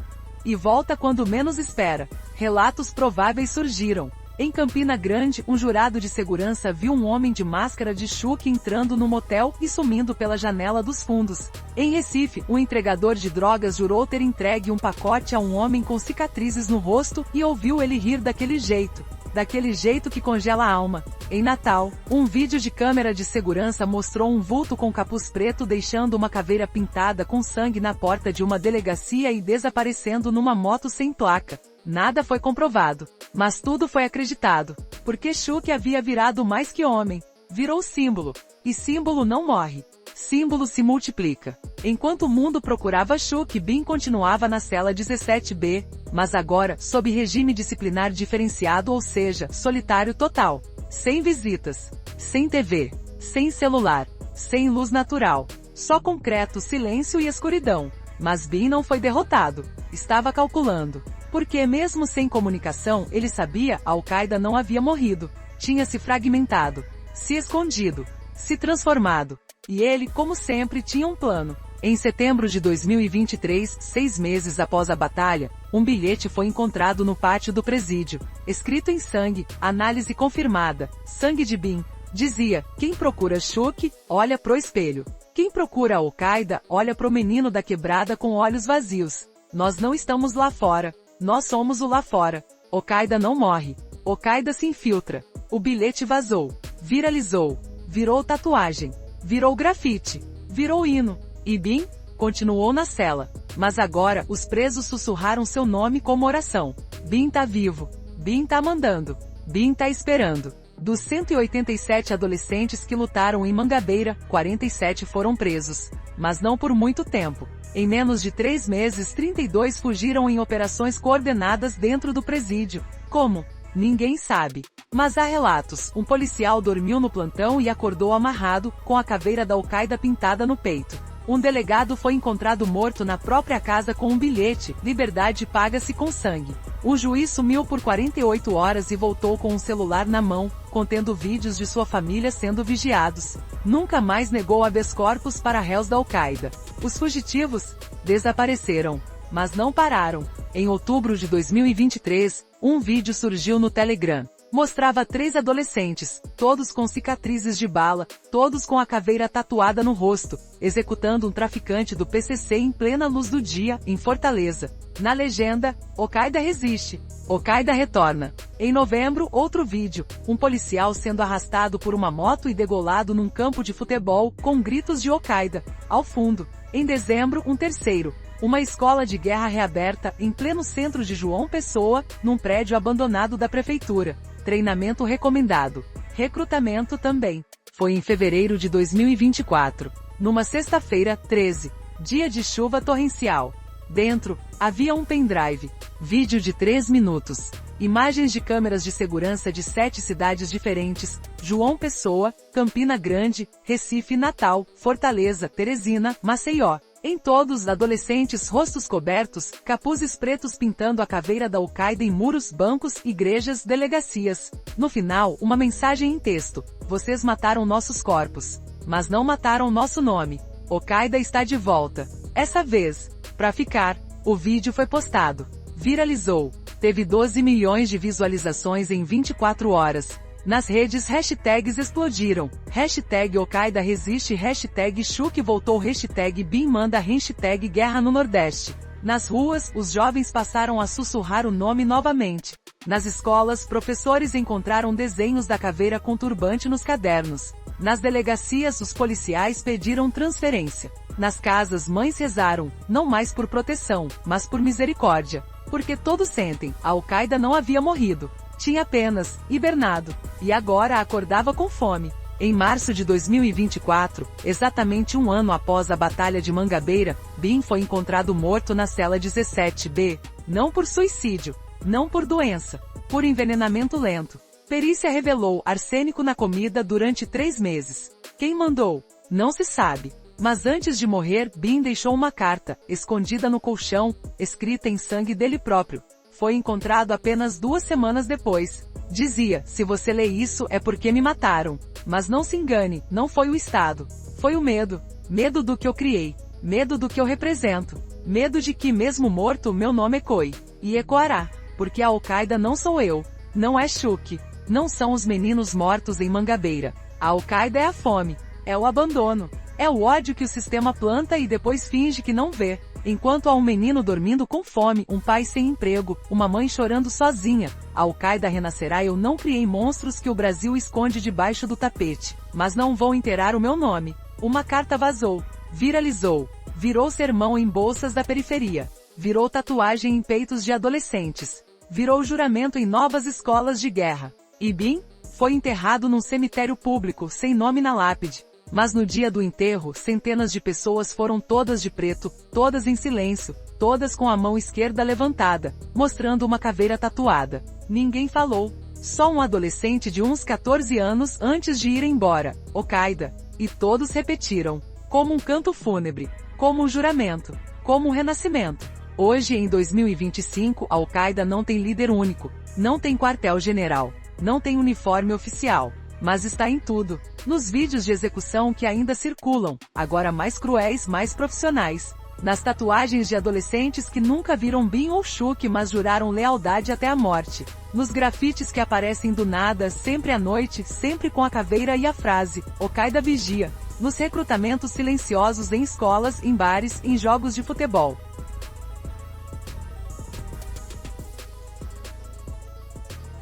E volta quando menos espera. Relatos prováveis surgiram. Em Campina Grande, um jurado de segurança viu um homem de máscara de Chuck entrando no motel e sumindo pela janela dos fundos. Em Recife, um entregador de drogas jurou ter entregue um pacote a um homem com cicatrizes no rosto e ouviu ele rir daquele jeito que congela a alma. Em Natal, um vídeo de câmera de segurança mostrou um vulto com capuz preto deixando uma caveira pintada com sangue na porta de uma delegacia e desaparecendo numa moto sem placa. Nada foi comprovado, mas tudo foi acreditado, porque Chuck havia virado mais que homem. Virou símbolo. E símbolo não morre. Símbolo se multiplica. Enquanto o mundo procurava Chuck, Bin continuava na cela 17B, mas agora, sob regime disciplinar diferenciado, ou seja, solitário total. Sem visitas. Sem TV. Sem celular. Sem luz natural. Só concreto, silêncio e escuridão. Mas Bin não foi derrotado. Estava calculando. Porque mesmo sem comunicação, ele sabia, a Al-Qaeda não havia morrido. Tinha se fragmentado. Se escondido. Se transformado. E ele, como sempre, tinha um plano. Em setembro de 2023, 6 meses após a batalha, um bilhete foi encontrado no pátio do presídio. Escrito em sangue, análise confirmada, sangue de Bin. Dizia, quem procura Chuck, olha pro espelho. Quem procura Al-Qaeda, olha pro menino da quebrada com olhos vazios. Nós não estamos lá fora. Nós somos o lá fora. Al-Qaeda não morre. Al-Qaeda se infiltra. O bilhete vazou. Viralizou. Virou tatuagem. Virou grafite. Virou hino. E Bin continuou na cela. Mas agora, os presos sussurraram seu nome como oração. Bin tá vivo. Bin tá mandando. Bin tá esperando. Dos 187 adolescentes que lutaram em Mangabeira, 47 foram presos. Mas não por muito tempo. Em menos de 3 meses, 32 fugiram em operações coordenadas dentro do presídio. Como? Ninguém sabe. Mas há relatos. Um policial dormiu no plantão e acordou amarrado, com a caveira da Al-Qaeda pintada no peito. Um delegado foi encontrado morto na própria casa com um bilhete, liberdade paga-se com sangue. O juiz sumiu por 48 horas e voltou com um celular na mão, contendo vídeos de sua família sendo vigiados. Nunca mais negou habeas corpus para réus da Al-Qaeda. Os fugitivos desapareceram, mas não pararam. Em outubro de 2023, um vídeo surgiu no Telegram. Mostrava 3 adolescentes, todos com cicatrizes de bala, todos com a caveira tatuada no rosto, executando um traficante do PCC em plena luz do dia, em Fortaleza. Na legenda, Al-Qaeda resiste. Al-Qaeda retorna. Em novembro, outro vídeo, um policial sendo arrastado por uma moto e degolado num campo de futebol, com gritos de Al-Qaeda. Ao fundo. Em dezembro, um terceiro. Uma escola de guerra reaberta, em pleno centro de João Pessoa, num prédio abandonado da prefeitura. Treinamento recomendado. Recrutamento também. Foi em fevereiro de 2024. Numa sexta-feira, 13. Dia de chuva torrencial. Dentro, havia um pendrive. Vídeo de 3 minutos. Imagens de câmeras de segurança de 7 cidades diferentes. João Pessoa, Campina Grande, Recife, Natal, Fortaleza, Teresina, Maceió. Em todos, adolescentes rostos cobertos, capuzes pretos pintando a caveira da Al-Qaeda em muros, bancos, igrejas, delegacias. No final, uma mensagem em texto. Vocês mataram nossos corpos. Mas não mataram nosso nome. Al-Qaeda está de volta. Essa vez. Pra ficar. O vídeo foi postado. Viralizou. Teve 12 milhões de visualizações em 24 horas. Nas redes, hashtags explodiram. Hashtag Al-Qaeda resiste, hashtag Chuck voltou, hashtag Bin manda, hashtag Guerra no Nordeste. Nas ruas, os jovens passaram a sussurrar o nome novamente. Nas escolas, professores encontraram desenhos da caveira com turbante nos cadernos. Nas delegacias, os policiais pediram transferência. Nas casas, mães rezaram, não mais por proteção, mas por misericórdia. Porque todos sentem, a Al-Qaeda não havia morrido. Tinha apenas hibernado, e agora acordava com fome. Em março de 2024, exatamente um ano após a Batalha de Mangabeira, Bin foi encontrado morto na cela 17B, não por suicídio, não por doença, por envenenamento lento. Perícia revelou arsênico na comida durante 3 meses. Quem mandou? Não se sabe. Mas antes de morrer, Bin deixou uma carta, escondida no colchão, escrita em sangue dele próprio. Foi encontrado apenas 2 semanas depois. Dizia, se você lê isso é porque me mataram. Mas não se engane, não foi o Estado. Foi o medo. Medo do que eu criei. Medo do que eu represento. Medo de que mesmo morto meu nome ecoe. E ecoará. Porque a Al-Qaeda não sou eu. Não é Chuck. Não são os meninos mortos em Mangabeira. A Al-Qaeda é a fome. É o abandono. É o ódio que o sistema planta e depois finge que não vê. Enquanto há um menino dormindo com fome, um pai sem emprego, uma mãe chorando sozinha, a Al-Qaeda renascerá. Eu não criei monstros que o Brasil esconde debaixo do tapete. Mas não vão enterrar o meu nome. Uma carta vazou. Viralizou. Virou sermão em bolsas da periferia. Virou tatuagem em peitos de adolescentes. Virou juramento em novas escolas de guerra. E Bin foi enterrado num cemitério público, sem nome na lápide. Mas no dia do enterro, centenas de pessoas foram todas de preto, todas em silêncio, todas com a mão esquerda levantada, mostrando uma caveira tatuada. Ninguém falou. Só um adolescente de uns 14 anos antes de ir embora. Al-Qaeda. E todos repetiram. Como um canto fúnebre. Como um juramento. Como um renascimento. Hoje, em 2025, a Al-Qaeda não tem líder único. Não tem quartel-general. Não tem uniforme oficial. Mas está em tudo. Nos vídeos de execução que ainda circulam, agora mais cruéis, mais profissionais. Nas tatuagens de adolescentes que nunca viram Bin ou Chuck, mas juraram lealdade até a morte. Nos grafites que aparecem do nada, sempre à noite, sempre com a caveira e a frase, Al-Qaeda vigia. Nos recrutamentos silenciosos em escolas, em bares, em jogos de futebol.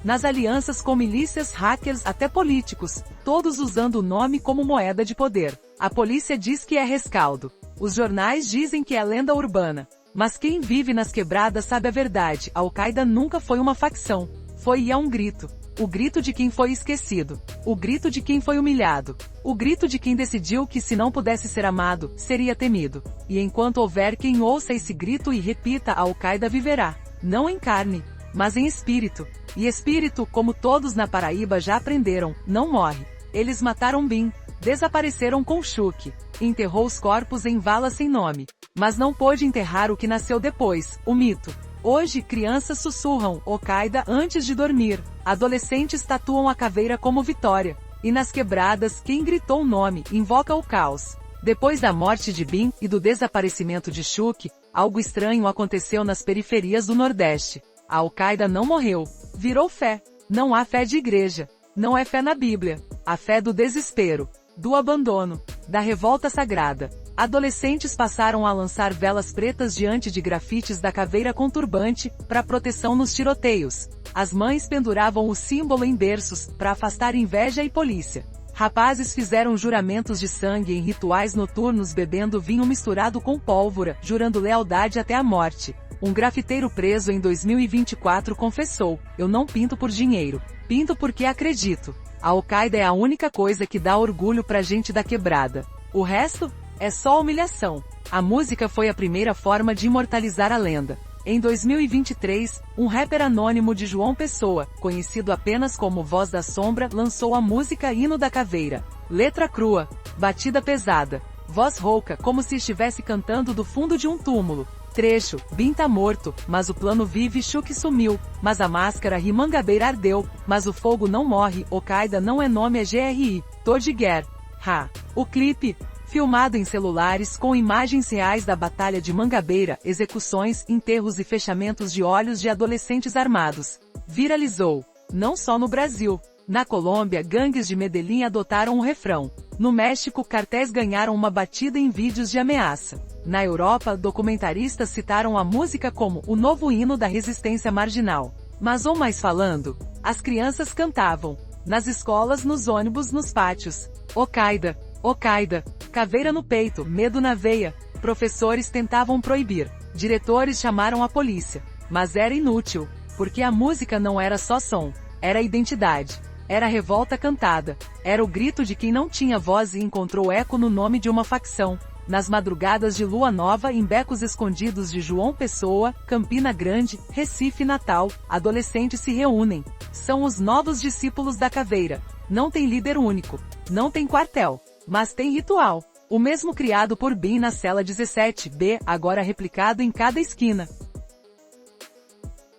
Nas alianças com milícias, hackers, até políticos, todos usando o nome como moeda de poder. A polícia diz que é rescaldo. Os jornais dizem que é lenda urbana. Mas quem vive nas quebradas sabe a verdade. A Al-Qaeda nunca foi uma facção. Foi e é um grito. O grito de quem foi esquecido. O grito de quem foi humilhado. O grito de quem decidiu que se não pudesse ser amado, seria temido. E enquanto houver quem ouça esse grito e repita, a Al-Qaeda viverá. Não em carne, mas em espírito. E espírito, como todos na Paraíba já aprenderam, não morre. Eles mataram Bin. Desapareceram com Chuck. Enterrou os corpos em vala sem nome. Mas não pôde enterrar o que nasceu depois, o mito. Hoje, crianças sussurram Al-Qaeda antes de dormir. Adolescentes tatuam a caveira como vitória. E nas quebradas, quem gritou o nome, invoca o caos. Depois da morte de Bin e do desaparecimento de Chuck, algo estranho aconteceu nas periferias do Nordeste. A Al-Qaeda não morreu. Virou fé. Não há fé de igreja. Não é fé na Bíblia. A fé do desespero. Do abandono. Da revolta sagrada. Adolescentes passaram a lançar velas pretas diante de grafites da caveira com turbante, para proteção nos tiroteios. As mães penduravam o símbolo em berços, para afastar inveja e polícia. Rapazes fizeram juramentos de sangue em rituais noturnos bebendo vinho misturado com pólvora, jurando lealdade até a morte. Um grafiteiro preso em 2024 confessou, eu não pinto por dinheiro. Pinto porque acredito. A Al-Qaeda é a única coisa que dá orgulho pra gente da quebrada. O resto? É só humilhação. A música foi a primeira forma de imortalizar a lenda. Em 2023, um rapper anônimo de João Pessoa, conhecido apenas como Voz da Sombra, lançou a música Hino da Caveira. Letra crua, batida pesada, voz rouca, como se estivesse cantando do fundo de um túmulo. Trecho, Bin tá morto, mas o plano vive. Chuck sumiu, mas a máscara Mangabeira ardeu, mas o fogo não morre. Al-Qaeda não é nome, é GRI, tô de guerra. O clipe, filmado em celulares com imagens reais da Batalha de Mangabeira, execuções, enterros e fechamentos de olhos de adolescentes armados, viralizou. Não só no Brasil. Na Colômbia, gangues de Medellín adotaram o refrão. No México, cartéis ganharam uma batida em vídeos de ameaça. Na Europa, documentaristas citaram a música como o novo hino da resistência marginal. Mas ou mais falando, as crianças cantavam. Nas escolas, nos ônibus, nos pátios. Al-Qaeda, Al-Qaeda, caveira no peito, medo na veia. Professores tentavam proibir. Diretores chamaram a polícia. Mas era inútil, porque a música não era só som, era identidade. Era revolta cantada. Era o grito de quem não tinha voz e encontrou eco no nome de uma facção. Nas madrugadas de lua nova, em becos escondidos de João Pessoa, Campina Grande, Recife, Natal, adolescentes se reúnem. São os novos discípulos da caveira. Não tem líder único. Não tem quartel. Mas tem ritual. O mesmo criado por Bin na cela 17B, agora replicado em cada esquina.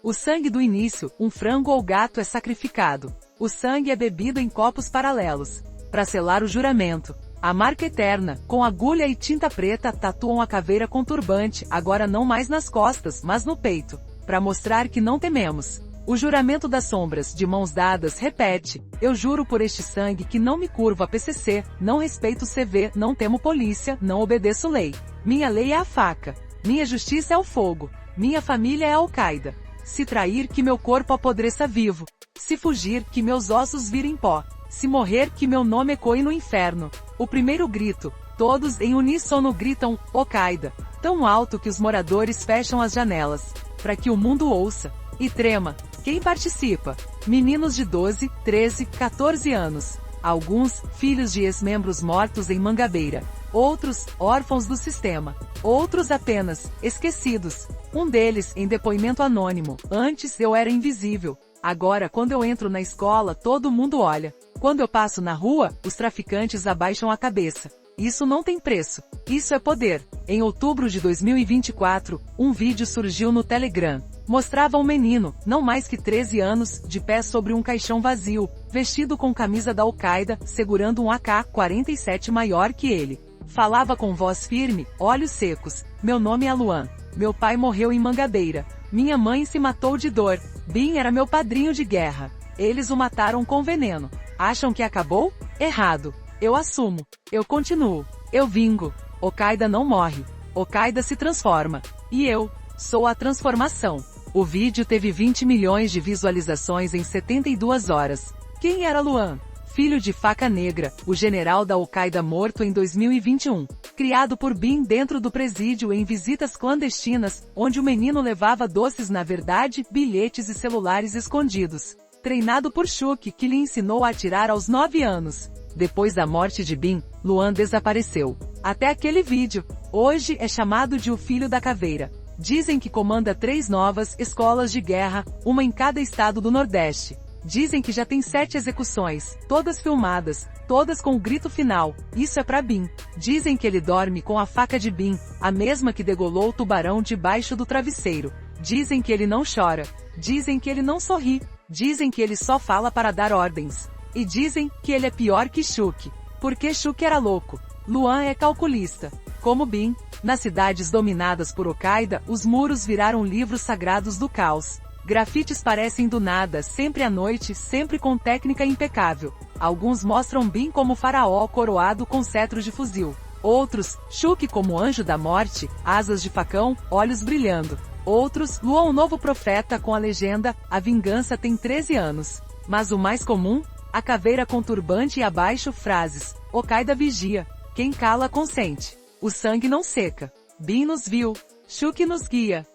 O sangue do início, um frango ou gato é sacrificado. O sangue é bebido em copos paralelos. Para selar o juramento. A marca eterna, com agulha e tinta preta, tatuam a caveira com turbante, agora não mais nas costas, mas no peito. Para mostrar que não tememos. O juramento das sombras, de mãos dadas, repete: eu juro por este sangue que não me curvo a PCC, não respeito CV, não temo polícia, não obedeço lei. Minha lei é a faca. Minha justiça é o fogo. Minha família é a Al-Qaeda. Se trair, que meu corpo apodreça vivo. Se fugir, que meus ossos virem pó. Se morrer, que meu nome ecoe no inferno. O primeiro grito. Todos em uníssono gritam: Al-Qaeda. Tão alto que os moradores fecham as janelas, para que o mundo ouça. E trema. Quem participa? Meninos de 12, 13, 14 anos. Alguns, filhos de ex-membros mortos em Mangabeira. Outros, órfãos do sistema. Outros apenas, esquecidos. Um deles, em depoimento anônimo: antes eu era invisível. Agora quando eu entro na escola todo mundo olha. Quando eu passo na rua, os traficantes abaixam a cabeça. Isso não tem preço. Isso é poder. Em outubro de 2024, um vídeo surgiu no Telegram. Mostrava um menino, não mais que 13 anos, de pé sobre um caixão vazio, vestido com camisa da Al-Qaeda, segurando um AK-47 maior que ele. Falava com voz firme, olhos secos: meu nome é Luan. Meu pai morreu em Mangabeira. Minha mãe se matou de dor. Bin era meu padrinho de guerra. Eles o mataram com veneno. Acham que acabou? Errado. Eu assumo. Eu continuo. Eu vingo. Al-Qaeda não morre. Al-Qaeda se transforma. E eu sou a transformação. O vídeo teve 20 milhões de visualizações em 72 horas. Quem era Luan? Filho de Faca Negra, o general da Al-Qaeda morto em 2021. Criado por Bin dentro do presídio em visitas clandestinas, onde o menino levava doces, na verdade, bilhetes e celulares escondidos. Treinado por Chuck, que lhe ensinou a atirar aos 9 anos. Depois da morte de Bin, Luan desapareceu. Até aquele vídeo. Hoje é chamado de o Filho da Caveira. Dizem que comanda 3 novas escolas de guerra, uma em cada estado do Nordeste. Dizem que já tem 7 execuções, todas filmadas, todas com o grito final: isso é pra Bin. Dizem que ele dorme com a faca de Bin, a mesma que degolou o tubarão debaixo do travesseiro. Dizem que ele não chora. Dizem que ele não sorri. Dizem que ele só fala para dar ordens. E dizem que ele é pior que Chuck. Porque Chuck era louco. Luan é calculista. Como Bin, nas cidades dominadas por Al-Qaeda, os muros viraram livros sagrados do caos. Grafites parecem do nada, sempre à noite, sempre com técnica impecável. Alguns mostram Bin como faraó coroado com cetro de fuzil. Outros, Chuck como anjo da morte, asas de facão, olhos brilhando. Outros, Luan o novo profeta com a legenda: a vingança tem 13 anos. Mas o mais comum? A caveira com turbante e abaixo frases: Al-Qaeda vigia. Quem cala consente. O sangue não seca. Bin nos viu. Chuck nos guia.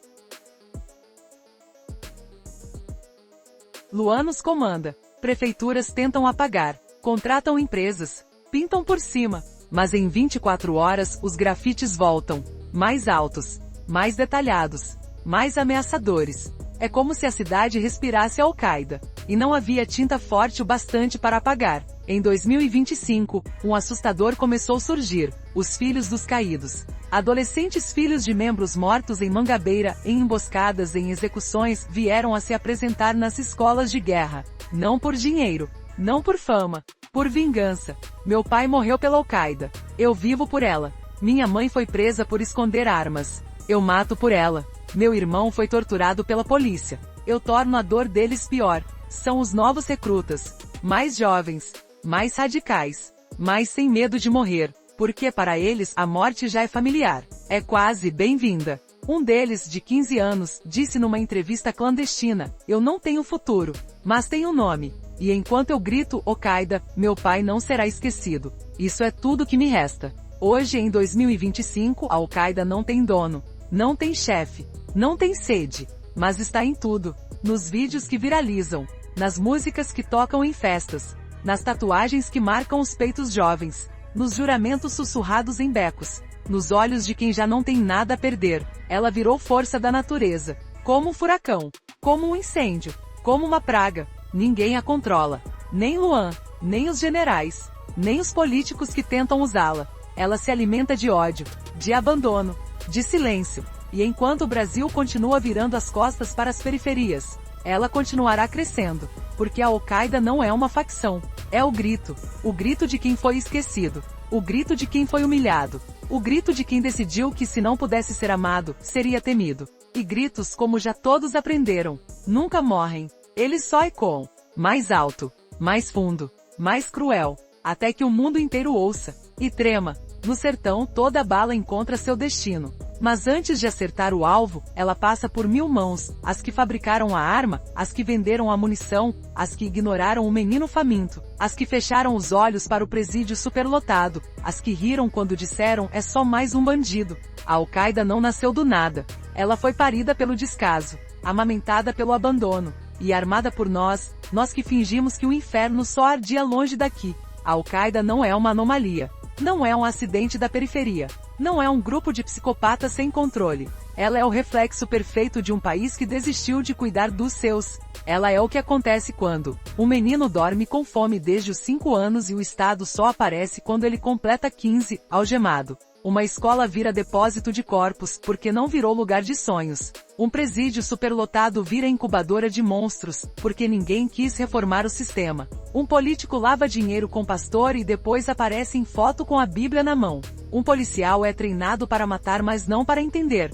Luan nos comanda. Prefeituras tentam apagar. Contratam empresas. Pintam por cima. Mas em 24 horas os grafites voltam. Mais altos. Mais detalhados. Mais ameaçadores. É como se a cidade respirasse a Al-Qaeda. E não havia tinta forte o bastante para apagar. Em 2025, um assustador começou a surgir: os filhos dos caídos. Adolescentes filhos de membros mortos em Mangabeira, em emboscadas, em execuções, vieram a se apresentar nas escolas de guerra. Não por dinheiro. Não por fama. Por vingança. Meu pai morreu pela Al-Qaeda. Eu vivo por ela. Minha mãe foi presa por esconder armas. Eu mato por ela. Meu irmão foi torturado pela polícia. Eu torno a dor deles pior. São os novos recrutas. Mais jovens. Mais radicais. Mais sem medo de morrer. Porque para eles, a morte já é familiar. É quase bem-vinda. Um deles, de 15 anos, disse numa entrevista clandestina: eu não tenho futuro, mas tenho nome. E enquanto eu grito Al-Qaeda, meu pai não será esquecido. Isso é tudo que me resta. Hoje, em 2025, a Al-Qaeda não tem dono. Não tem chefe. Não tem sede. Mas está em tudo. Nos vídeos que viralizam. Nas músicas que tocam em festas. Nas tatuagens que marcam os peitos jovens. Nos juramentos sussurrados em becos. Nos olhos de quem já não tem nada a perder. Ela virou força da natureza. Como um furacão. Como um incêndio. Como uma praga. Ninguém a controla. Nem Luan. Nem os generais. Nem os políticos que tentam usá-la. Ela se alimenta de ódio. De abandono. De silêncio. E enquanto o Brasil continua virando as costas para as periferias, ela continuará crescendo. Porque a Al-Qaeda não é uma facção. É o grito. O grito de quem foi esquecido. O grito de quem foi humilhado. O grito de quem decidiu que, se não pudesse ser amado, seria temido. E gritos como já todos aprenderam. Nunca morrem. Ele só ecoam. Mais alto, mais fundo, mais cruel, até que o mundo inteiro ouça e trema. No sertão, toda bala encontra seu destino. Mas antes de acertar o alvo, ela passa por 1000 mãos, as que fabricaram a arma, as que venderam a munição, as que ignoraram o menino faminto, as que fecharam os olhos para o presídio superlotado, as que riram quando disseram é só mais um bandido. A Al-Qaeda não nasceu do nada. Ela foi parida pelo descaso, amamentada pelo abandono, e armada por nós que fingimos que o inferno só ardia longe daqui. A Al-Qaeda não é uma anomalia. Não é um acidente da periferia. Não é um grupo de psicopatas sem controle. Ela é o reflexo perfeito de um país que desistiu de cuidar dos seus. Ela é o que acontece quando um menino dorme com fome desde os 5 anos e o Estado só aparece quando ele completa 15, algemado. Uma escola vira depósito de corpos, porque não virou lugar de sonhos. Um presídio superlotado vira incubadora de monstros, porque ninguém quis reformar o sistema. Um político lava dinheiro com pastor e depois aparece em foto com a Bíblia na mão. Um policial é treinado para matar, mas não para entender.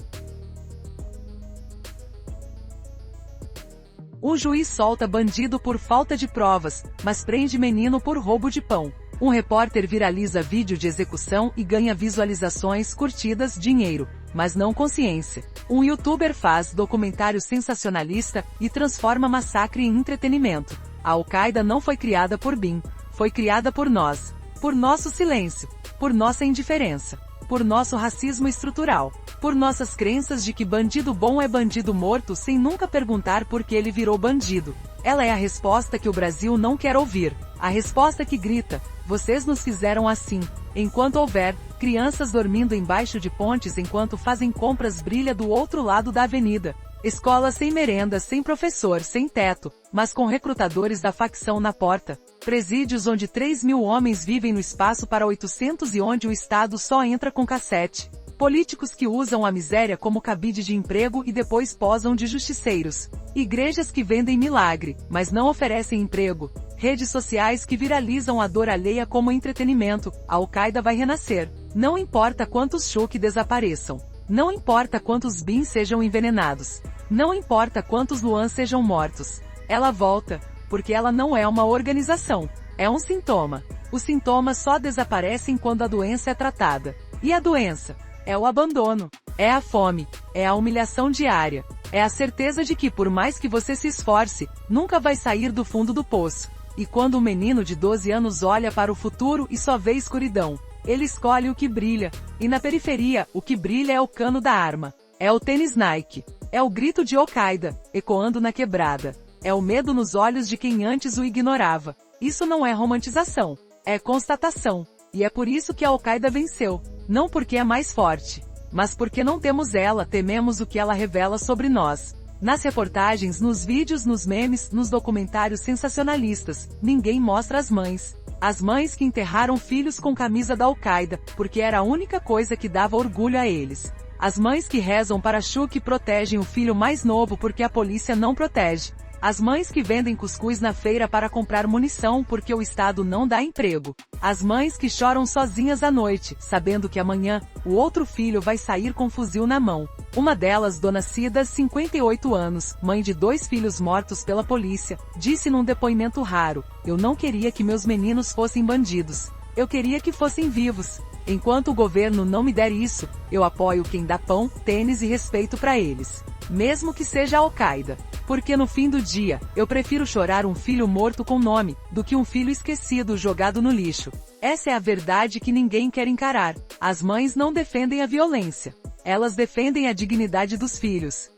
Um juiz solta bandido por falta de provas, mas prende menino por roubo de pão. Um repórter viraliza vídeo de execução e ganha visualizações, curtidas, dinheiro, mas não consciência. Um youtuber faz documentário sensacionalista e transforma massacre em entretenimento. A Al-Qaeda não foi criada por Bin, foi criada por nós. Por nosso silêncio, por nossa indiferença, por nosso racismo estrutural, por nossas crenças de que bandido bom é bandido morto sem nunca perguntar por que ele virou bandido. Ela é a resposta que o Brasil não quer ouvir. A resposta que grita: vocês nos fizeram assim. Enquanto houver crianças dormindo embaixo de pontes enquanto fazem compras, brilha do outro lado da avenida. Escolas sem merenda, sem professor, sem teto, mas com recrutadores da facção na porta. Presídios onde 3.000 homens vivem no espaço para 800 e onde o Estado só entra com cassete. Políticos que usam a miséria como cabide de emprego e depois posam de justiceiros. Igrejas que vendem milagre, mas não oferecem emprego. Redes sociais que viralizam a dor alheia como entretenimento. A Al-Qaeda vai renascer. Não importa quantos Shuk desapareçam. Não importa quantos Bin sejam envenenados. Não importa quantos Luan sejam mortos. Ela volta, porque ela não é uma organização. É um sintoma. Os sintomas só desaparecem quando a doença é tratada. E a doença? É o abandono. É a fome. É a humilhação diária. É a certeza de que por mais que você se esforce, nunca vai sair do fundo do poço. E quando um menino de 12 anos olha para o futuro e só vê escuridão, ele escolhe o que brilha. E na periferia, o que brilha é o cano da arma. É o tênis Nike. É o grito de Al-Qaeda, ecoando na quebrada. É o medo nos olhos de quem antes o ignorava. Isso não é romantização. É constatação. E é por isso que a Al-Qaeda venceu. Não porque é mais forte, mas porque não temos ela, tememos o que ela revela sobre nós. Nas reportagens, nos vídeos, nos memes, nos documentários sensacionalistas, ninguém mostra as mães. As mães que enterraram filhos com camisa da Al-Qaeda, porque era a única coisa que dava orgulho a eles. As mães que rezam para Shuk e protegem o filho mais novo porque a polícia não protege. As mães que vendem cuscuz na feira para comprar munição porque o Estado não dá emprego. As mães que choram sozinhas à noite, sabendo que amanhã, o outro filho vai sair com fuzil na mão. Uma delas, Dona Cida, 58 anos, mãe de 2 filhos mortos pela polícia, disse num depoimento raro: eu não queria que meus meninos fossem bandidos. Eu queria que fossem vivos. Enquanto o governo não me der isso, eu apoio quem dá pão, tênis e respeito para eles. Mesmo que seja a Al-Qaeda. Porque no fim do dia, eu prefiro chorar um filho morto com nome, do que um filho esquecido jogado no lixo. Essa é a verdade que ninguém quer encarar. As mães não defendem a violência. Elas defendem a dignidade dos filhos.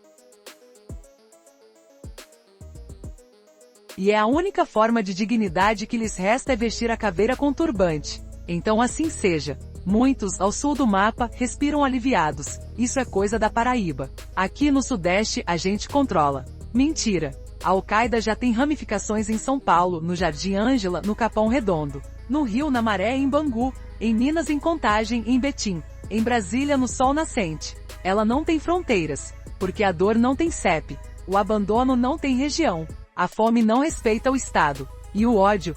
E é a única forma de dignidade que lhes resta é vestir a caveira com turbante. Então assim seja. Muitos, ao sul do mapa, respiram aliviados. Isso é coisa da Paraíba. Aqui no Sudeste, a gente controla. Mentira. A Al-Qaeda já tem ramificações em São Paulo, no Jardim Ângela, no Capão Redondo. No Rio, na Maré, em Bangu. Em Minas, em Contagem, em Betim. Em Brasília, no Sol Nascente. Ela não tem fronteiras. Porque a dor não tem CEP. O abandono não tem região. A fome não respeita o Estado. E o ódio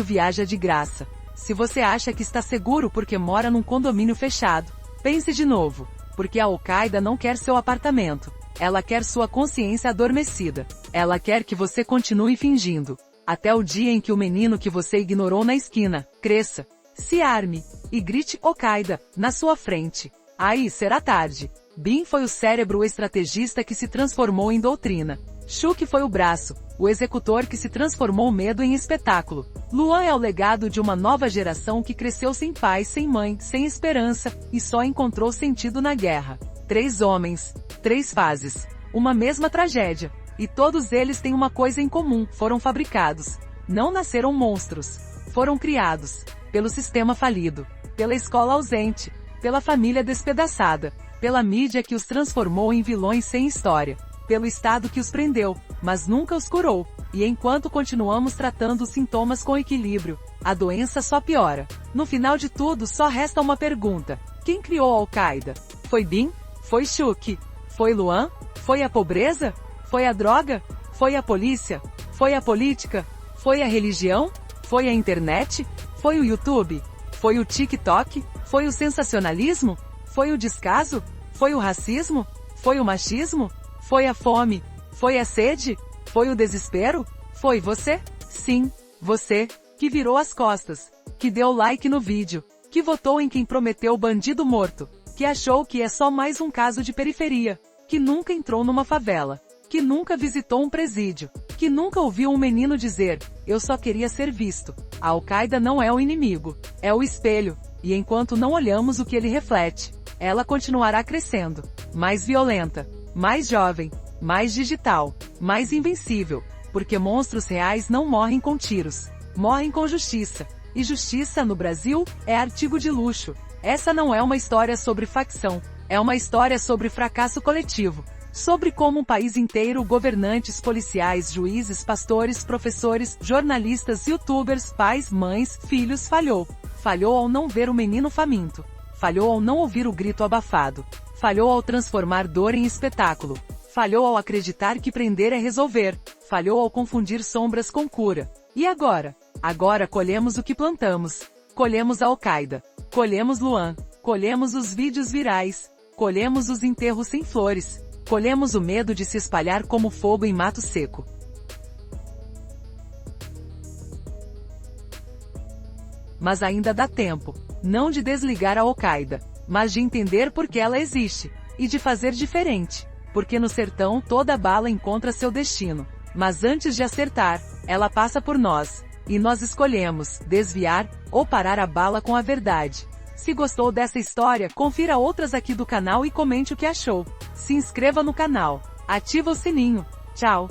viaja de graça. Se você acha que está seguro porque mora num condomínio fechado, pense de novo. Porque a Al-Qaeda não quer seu apartamento. Ela quer sua consciência adormecida. Ela quer que você continue fingindo. Até o dia em que o menino que você ignorou na esquina, cresça, se arme, e grite Al-Qaeda, na sua frente. Aí será tarde. Bin foi o cérebro estrategista que se transformou em doutrina. Shuk foi o braço, o executor que se transformou medo em espetáculo. Luan é o legado de uma nova geração que cresceu sem pai, sem mãe, sem esperança, e só encontrou sentido na guerra. 3 homens, 3 fases, uma mesma tragédia. E todos eles têm uma coisa em comum, foram fabricados. Não nasceram monstros. Foram criados. Pelo sistema falido. Pela escola ausente. Pela família despedaçada. Pela mídia que os transformou em vilões sem história. Pelo Estado que os prendeu, mas nunca os curou. E enquanto continuamos tratando os sintomas com equilíbrio, a doença só piora. No final de tudo só resta uma pergunta. Quem criou a Al-Qaeda? Foi Bin? Foi Shuk? Foi Luan? Foi a pobreza? Foi a droga? Foi a polícia? Foi a política? Foi a religião? Foi a internet? Foi o YouTube? Foi o TikTok? Foi o sensacionalismo? Foi o descaso? Foi o racismo? Foi o machismo? Foi a fome? Foi a sede? Foi o desespero? Foi você? Sim, você, que virou as costas, que deu like no vídeo, que votou em quem prometeu bandido morto, que achou que é só mais um caso de periferia, que nunca entrou numa favela, que nunca visitou um presídio, que nunca ouviu um menino dizer, eu só queria ser visto. A Al-Qaeda não é o inimigo, é o espelho, e enquanto não olhamos o que ele reflete, ela continuará crescendo, mais violenta, mais jovem, mais digital, mais invencível, porque monstros reais não morrem com tiros, morrem com justiça, e justiça no Brasil é artigo de luxo. Essa não é uma história sobre facção, é uma história sobre fracasso coletivo. Sobre como um país inteiro, governantes, policiais, juízes, pastores, professores, jornalistas, youtubers, pais, mães, filhos falhou. Falhou ao não ver o menino faminto. Falhou ao não ouvir o grito abafado. Falhou ao transformar dor em espetáculo. Falhou ao acreditar que prender é resolver. Falhou ao confundir sombras com cura. E agora? Agora colhemos o que plantamos. Colhemos a Al-Qaeda. Colhemos Luan. Colhemos os vídeos virais. Colhemos os enterros sem flores. Colhemos o medo de se espalhar como fogo em mato seco. Mas ainda dá tempo, não de desligar a Al-Qaeda, mas de entender por que ela existe, e de fazer diferente, porque no sertão toda bala encontra seu destino, mas antes de acertar, ela passa por nós, e nós escolhemos desviar ou parar a bala com a verdade. Se gostou dessa história, confira outras aqui do canal e comente o que achou. Se inscreva no canal, ativa o sininho. Tchau!